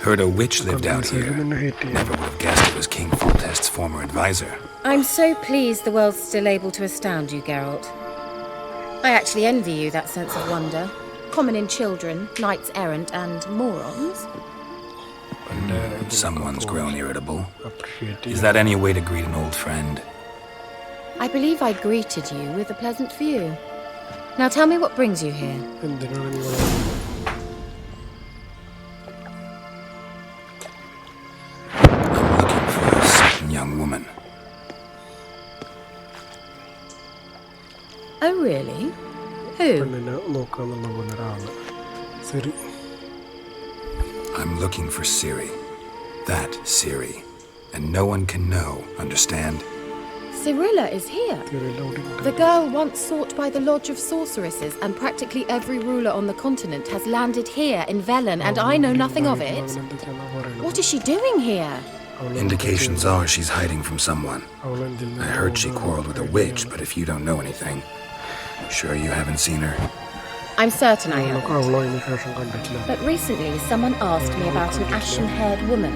B: Heard a witch lived out here. Never would have guessed it was King Foltest's former advisor.
N: I'm so pleased the world's still able to astound you, Geralt. I actually envy you that sense of wonder. Common in children, knights errant, and morons.
B: Someone's grown irritable. Is that any way to greet an old friend?
N: I believe I greeted you with a pleasant view. Now tell me what brings you here.
B: Young woman.
N: Oh, really? Who?
B: I'm looking for Ciri. That Ciri. And no one can know, understand?
N: Cirilla is here. The girl once sought by the Lodge of Sorceresses, and practically every ruler on the continent has landed here in Velen, and I know nothing of it. What is she doing here?
B: Indications are she's hiding from someone. I heard she quarreled with a witch, but if you don't know anything, sure you haven't seen her?
N: I'm certain I haven't. But recently, someone asked me about an ashen-haired woman.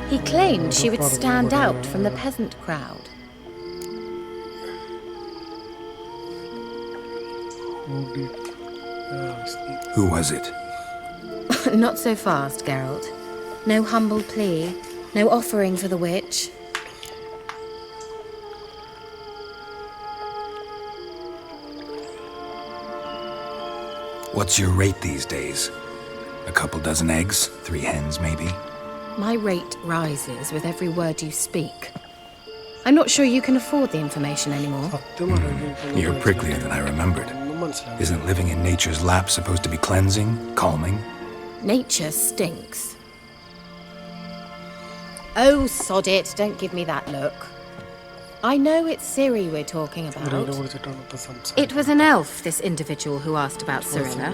N: He claimed she would stand out from the peasant crowd.
B: Who was it?
N: Not so fast, Geralt. No humble plea. No offering for the witch.
B: What's your rate these days? A couple dozen eggs? 3 hens, maybe?
N: My rate rises with every word you speak. I'm not sure you can afford the information anymore.
B: You're pricklier than I remembered. Isn't living in nature's lap supposed to be cleansing, calming?
N: Nature stinks. Oh, sod it. Don't give me that look. I know it's Ciri we're talking about. It was an elf, this individual who asked about Cirilla.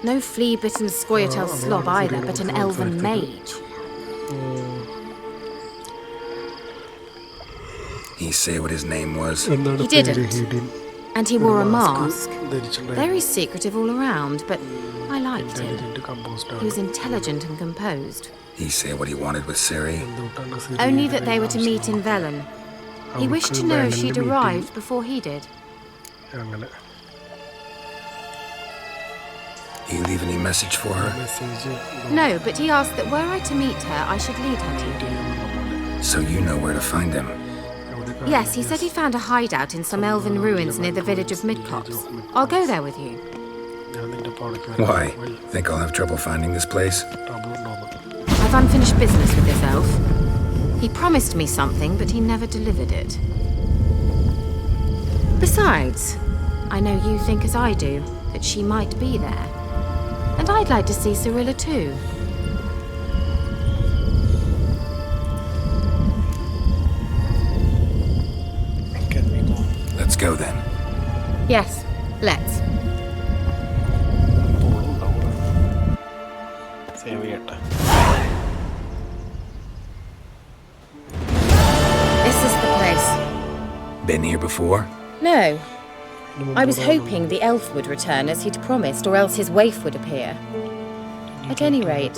N: No flea-bitten Scoia'tael slob either, but an elven mage.
B: He say what his name was?
A: എന്താണ്
N: He
A: പേര്?
N: didn't.
A: He didn't.
N: And he wore a mask.
A: ധരിച്ചിട്ടുണ്ടായിരുന്നു.
N: Very secretive all around, but I liked him.
A: Intelligent, composed
N: He was intelligent and composed.
B: He say what he wanted with Ciri?
A: എന്തുകൊണ്ടാണ് Ciri
N: Only that they were to meet in Velen. He wished to know if she'd
A: Velen'le
N: arrived before he did.
A: അങ്ങനെ
B: You leave any message for her?
A: Message
N: No, but he asked that were I to meet her, I should lead her to you.
B: So you know where to find him.
N: Yes, he said he found a hideout in some elven ruins near the village of Midclops. I'll go there with you.
A: ഞാൻ നിന്റെ പാടയ്ക്ക്
B: Why? Think I'll have trouble finding this place?
A: Trouble ഉണ്ടാവും.
N: I've unfinished business with this elf. He promised me something, but he never delivered it. Besides, I know you think as I do, that she might be there. And I'd like to see Cirilla too.
B: Let's go then.
N: Yes, let's.
A: Save ചെയ്യട്ടെ.
N: This is the place.
B: Been here before?
N: No. I was hoping the elf would return as he'd promised, or else his waif would appear. At any rate,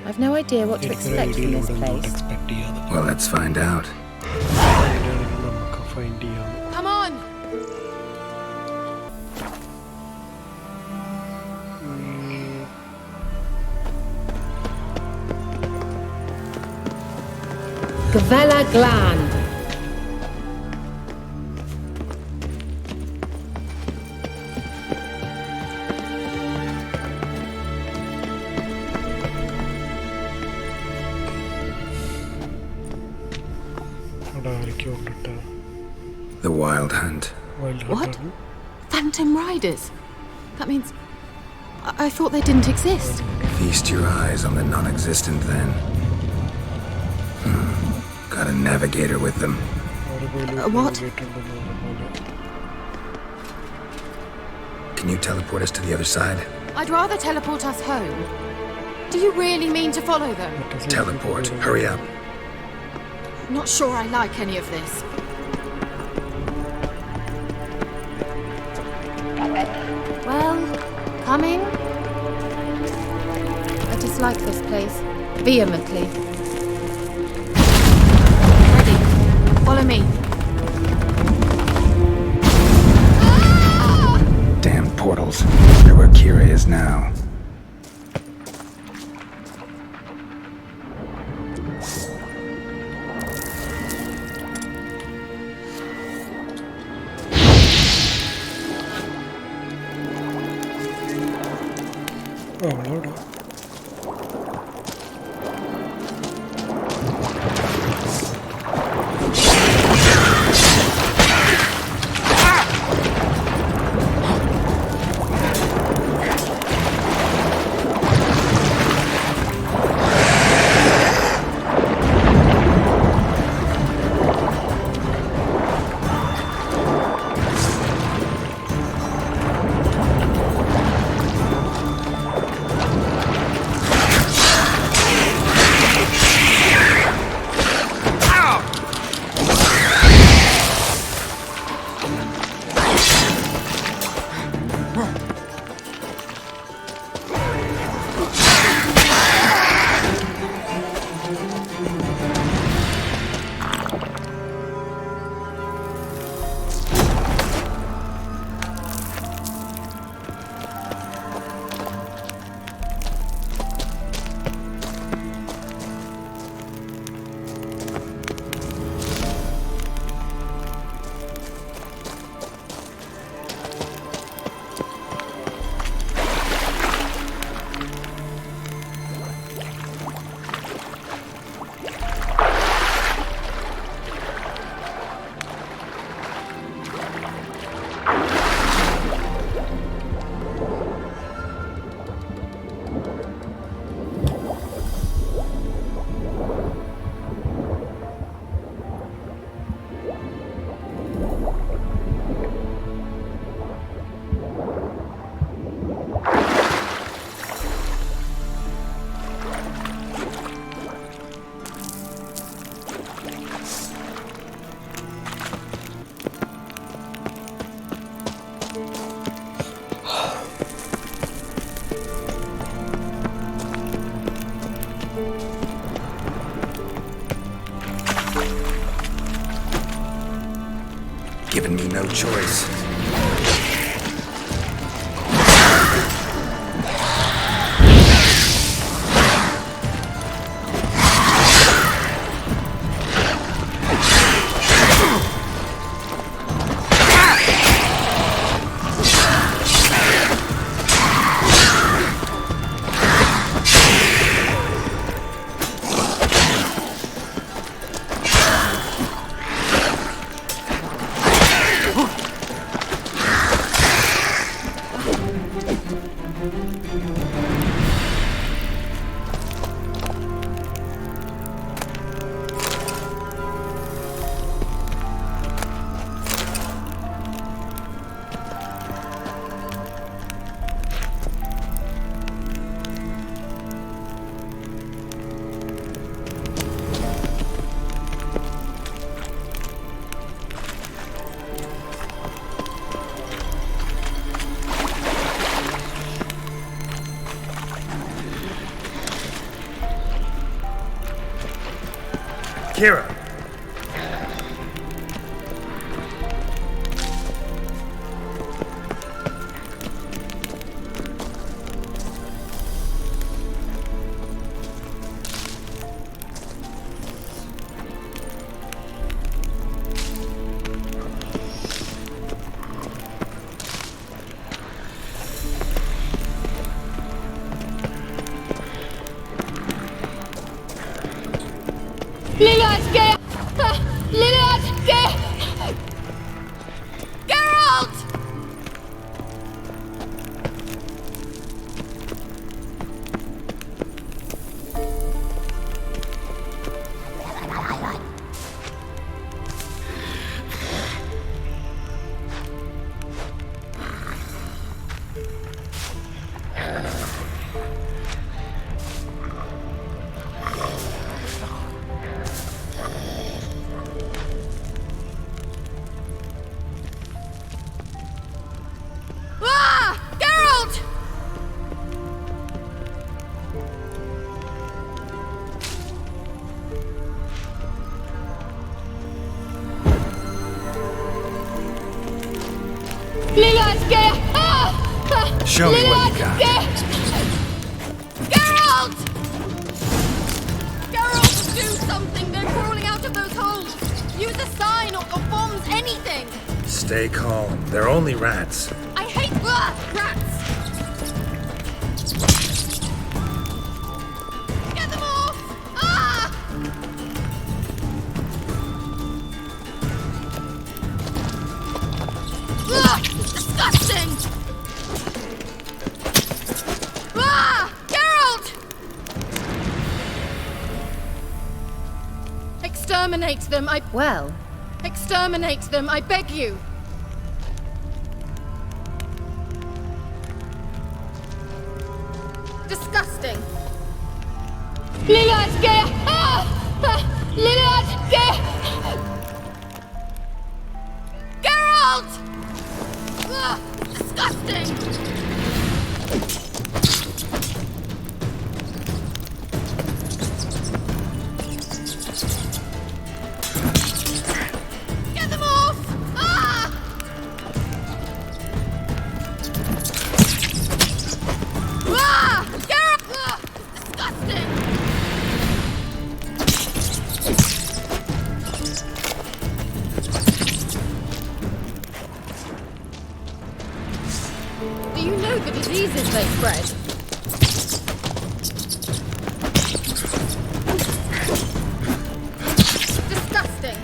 N: I've no idea what to expect from this place.
B: Well, let's find out.
A: നമുക്ക് find ചെയ്യാം.
D: Come on!
N: Gvella Glan.
A: അവിടെ ആരൊക്കെയോ ഉണ്ടിട്ട്
B: The Wild Hunt.
D: What? Phantom riders? That means... I thought they didn't exist.
B: Feast your eyes on the non-existent then. Got a navigator with them.
D: What?
B: Can you teleport us to the other side?
D: I'd rather teleport us home. Do you really mean to follow them?
B: Teleport. Hurry up.
D: Not sure I like any of this.
N: Well, coming? I dislike this place vehemently.
D: Ready. Follow me.
B: Damn portals. They're where Ciri is now.
A: അവളോട്
K: given me no choice. Kira!
H: Geralt!
K: Show me what you got.
H: Geralt! Geralt, do something! They're crawling out of those holes! Use a sign or bombs, anything!
K: Stay calm. They're only rats.
H: I hate rats! Get them off! Ah! Ugh, disgusting! Ah! Geralt! Exterminate them,
N: Well,
H: Exterminate them, I beg you! Disgusting! Geralt! Ugh, disgusting! Get them off! Ah! Ah! Geralt! Ugh, disgusting! Do you know the diseases they spread? Disgusting!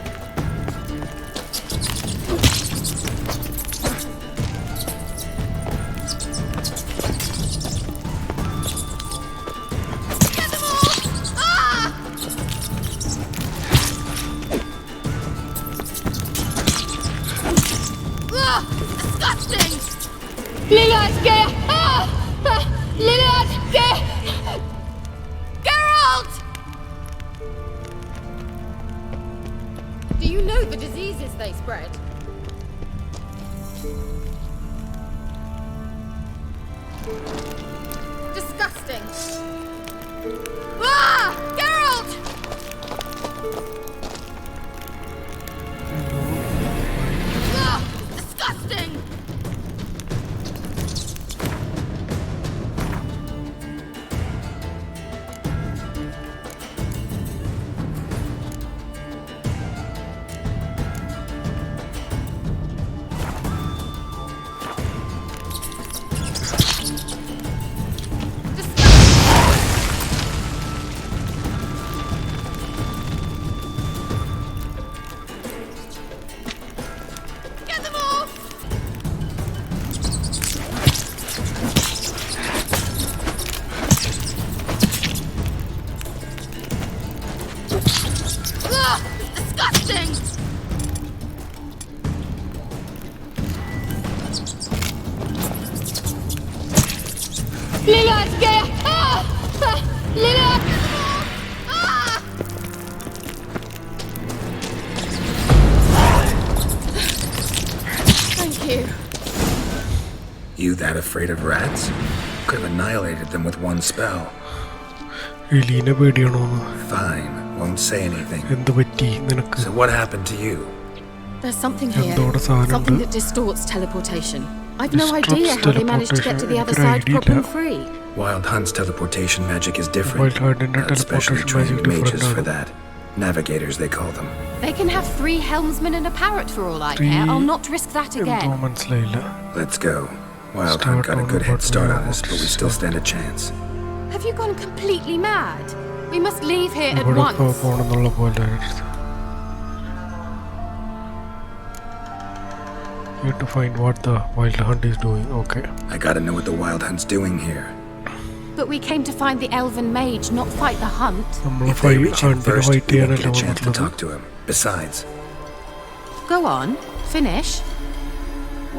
H: Get them off! Ah! Ugh, disgusting! Geralt! Do you know the diseases they spread? Disgusting! Ah! Geralt! Ah!
D: you.
K: You that afraid of rats? Could have annihilated them with one spell.
A: എലീനെ പേടിയാണോന്ന്?
K: Fine, won't say anything.
A: എന്ത് പറ്റി നിനക്ക്?
K: So what happened to you?
D: There's something here.
A: എന്തോടെ സാധനം
D: Something
A: ഉണ്ട്?
D: that distorts teleportation. I've no
A: Disrupts
D: idea how they managed to get to the other side
A: teleportation.
D: problem free.
K: Wild Hunt's teleportation magic is
A: Wild
K: different.
A: Hunt'ന്റെ
K: Got specially
A: teleportation
K: trained
A: magic
K: mages
A: different
K: for
A: ആണ്.
K: that. Navigators, they call them.
D: They can have 3 helmsmen and a parrot for all I care. I'll not risk that
A: എന്തോ
D: again.
A: മനസ്സിലായില്ല.
K: Let's go. Wild
A: Start
K: Hunt got a
A: on
K: good head
A: about
K: start on
A: where
K: us, but we still stand a chance.
D: Have you gone completely mad? We must leave here at
A: ഇവിടെ
D: once.
A: പോകണമെന്നുള്ള പോലെ. You have to find what the Wild Hunt is doing. Okay.
K: I gotta know what the Wild Hunt's doing here.
D: But we came to find the elven mage, not fight the hunt.
A: നമ്മൾ
K: If they reach him
A: ഹണ്ടിനെ
K: first,
A: fight
K: we won't
A: ചെയ്യാനല്ല
K: get a chance to
A: വന്നിട്ടുള്ളത്.
K: talk to him. Besides,
D: Go on, finish.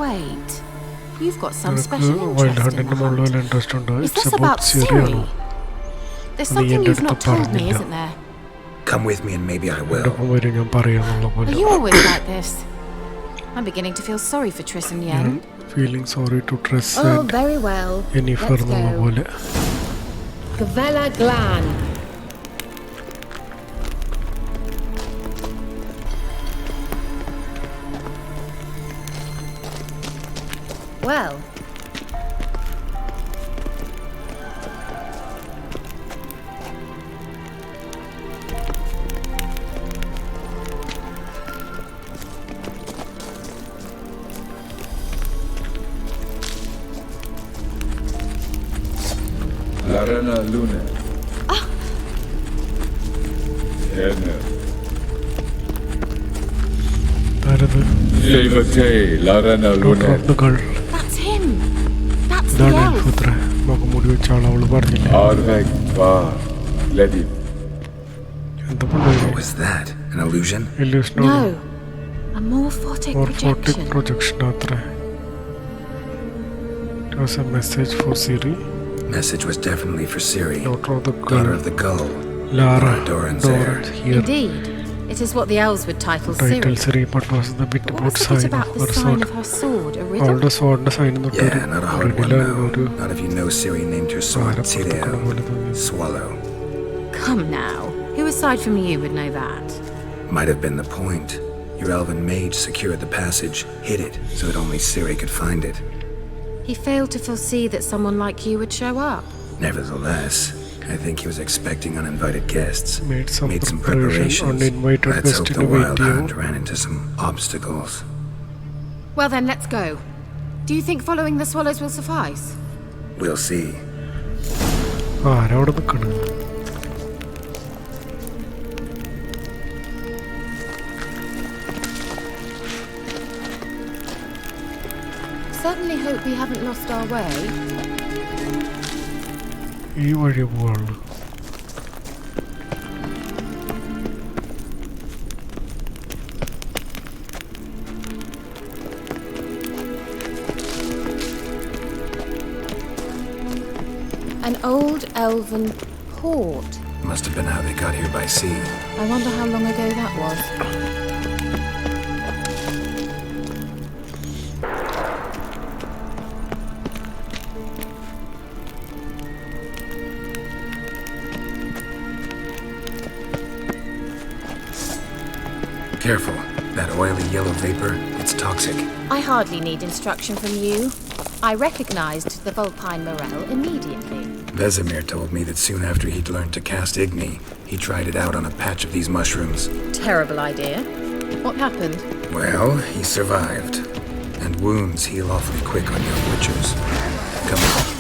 D: Wait, you've got some
A: നിനക്ക്
D: special
A: wild
D: interest in
A: ഹണ്ടിന്റെ
D: the
A: മുകളിൽ
D: hunt.
A: വല്ല interest ഉണ്ട്?
D: Is
A: it's
D: this
A: about
D: about
A: Siri
D: Ciri?
A: ആണോ?
D: There's
A: നീ
D: something
A: എൻ്റെ
D: you've not
A: അടുത്ത്
D: told me,
A: പറഞ്ഞില്ല.
D: isn't there?
K: come with me and maybe I
A: എൻ്റെ
K: will.
A: ഒപ്പം വരും, ഞാൻ പറയാന്നുള്ള
D: Are
A: പോലെ.
D: you always like this? I'm beginning to feel sorry for Triss and Yen.
A: Feeling sorry to Triss
N: Oh,
A: and
N: very well.
A: Yennefer
N: Let's
A: എന്നുള്ള
N: go.
A: പോലെ.
N: Gavella Glan. Well,
O: Larana Luna.
A: ആരത്?
O: Levate Larana
A: doctor
O: Luna.
A: Of the girl.
D: That's him. That's the
A: ഇതാണ്
D: elf.
A: എൽഫ്. മുഖംമൂടി വെച്ച ആൾ. അവള് പറഞ്ഞില്ലേ?
O: Arveg Var. Ledi.
A: എന്താ പറഞ്ഞത്?
K: What was that? An illusion?
A: Illusion
D: No, a morphotic
A: മോർഫോട്ടിക്
D: projection.
A: Projection അത്രേ. It was a message for Ciri.
K: Message was definitely for Ciri,
A: Daughter of the
K: daughter
A: girl.
K: of the gull.
A: Lara
K: Doran's heir.
A: Doran's here.
N: indeed, it is what the elves would title
A: Title
N: Ciri.
A: Ciri, but was the bit
D: What
A: about
D: was the
A: sign
D: bit
A: of
D: about the
A: her
D: sign
A: sword.
D: of her sword? A riddle?
A: അവളുടെ sword sign തൊട്ട്
K: Yeah, not a hard one,
A: റിഡിലാണ്
K: no.
A: ഒരു
K: Not if you know Ciri named her sword
A: ആരപ്പുറത്തൊക്കെ പോലെ
K: Ciri.
A: തോന്നി.
K: Swallow.
N: Come now, who aside from you would know that?
K: Might have been the point. Your elven mage secured the passage, hid it, so that only Ciri could find it.
N: He failed to foresee that someone like you would show up.
K: Nevertheless, I think he was expecting uninvited guests.
A: Made some preparation.
K: preparations.
A: Uninvited
K: Let's
A: guest
K: hope
A: in
K: the
A: a way
K: Wild
A: to
K: Hunt ran into some obstacles.
N: Well then, let's go. Do you think following the swallows will suffice?
K: We'll see.
A: ആരവിടെ നിൽക്കണ്?
N: Certainly hope we haven't lost our way.
A: ഈ വഴി പോവാണ്.
N: An old elven port.
K: Must have been how they got here by sea.
N: I wonder how long ago that was.
K: Careful. That oily yellow vapor, it's toxic.
N: I hardly need instruction from you. I recognized the vulpine morel immediately.
K: Vesemir told me that soon after he'd learned to cast Igni, he tried it out on a patch of these mushrooms.
N: Terrible idea. What happened?
K: Well, he survived. And wounds heal awfully quick on young witchers. Come on.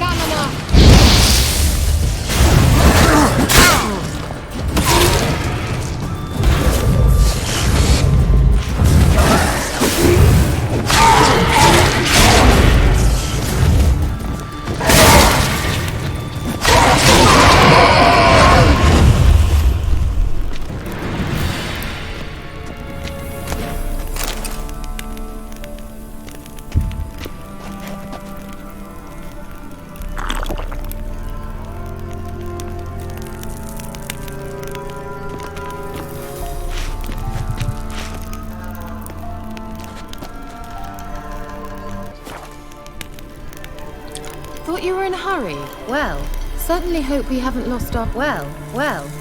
N: stamina!
D: Thought you were in a hurry.
N: Well, certainly hope we haven't lost our... Well.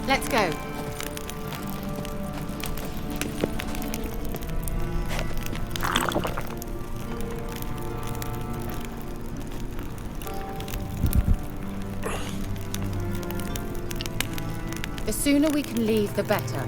D: Let's go.
N: The sooner we can leave, the better.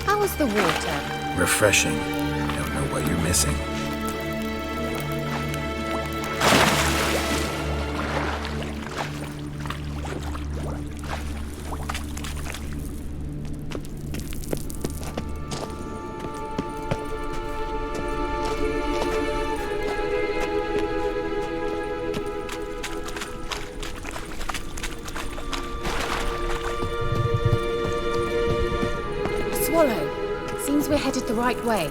N: How was the water?
K: Refreshing. Don't know what you're missing.
N: Seems we're headed the right way.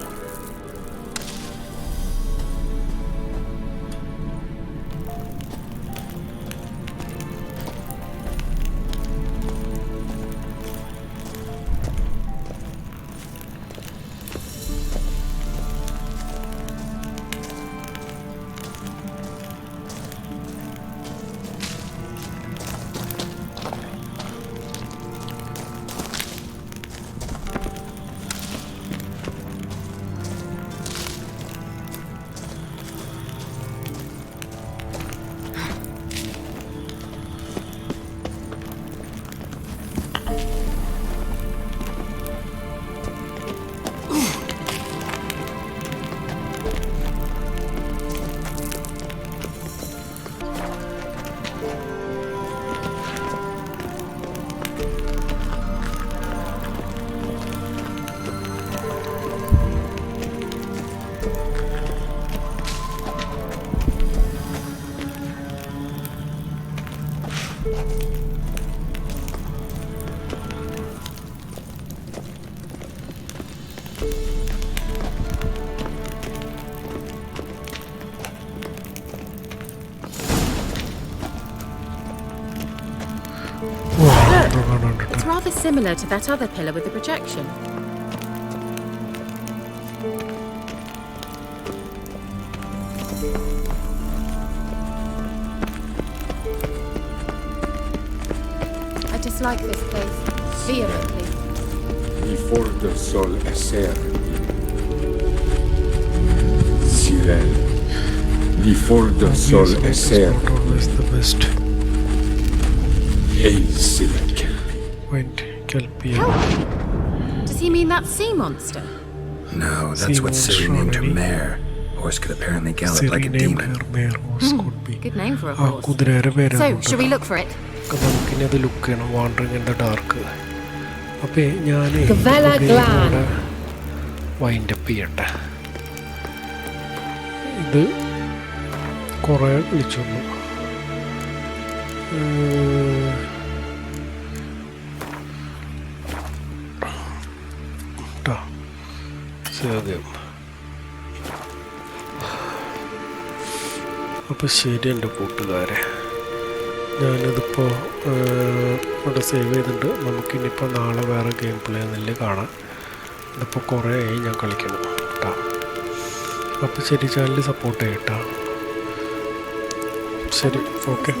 N: It's rather similar to that other pillar with the projection. I dislike this place vehemently.
O: Before the sol eser. Cyril. Before the sol eser.
A: Always the best.
O: Hail Cyril Kelpie.
A: Point Kelpie.
N: Does he mean that sea monster?
K: No, that's what Ciri named her mare. Horse could apparently gallop like a demon.
N: Good name for a
A: ആ
N: horse.
A: കുതിരയുടെ പേരാണ്.
N: So, should we look for it?
A: നമുക്കിനി അത് look ചെയ്യണം. Wandering in the dark. അപ്പൊ ഞാൻ wind up ചെയ്യട്ടെ. ഇത് കുറേ കളിച്ചു അപ്പോൾ ശരി എൻ്റെ കൂട്ടുകാരെ, ഞാനിതിപ്പോൾ ഇവിടെ സേവ് ചെയ്തിട്ടുണ്ട്. നമുക്കിനിപ്പോൾ നാളെ വേറെ ഗെയിം പ്ലേ എന്നില്ല കാണാം. ഇതിപ്പോൾ കുറേ ആയി ഞാൻ കളിക്കണം കേട്ടോ. അപ്പോൾ ശരി, ചാനൽ സപ്പോർട്ട് ചെയ്യട്ടോ. ശരി, ഓക്കെ.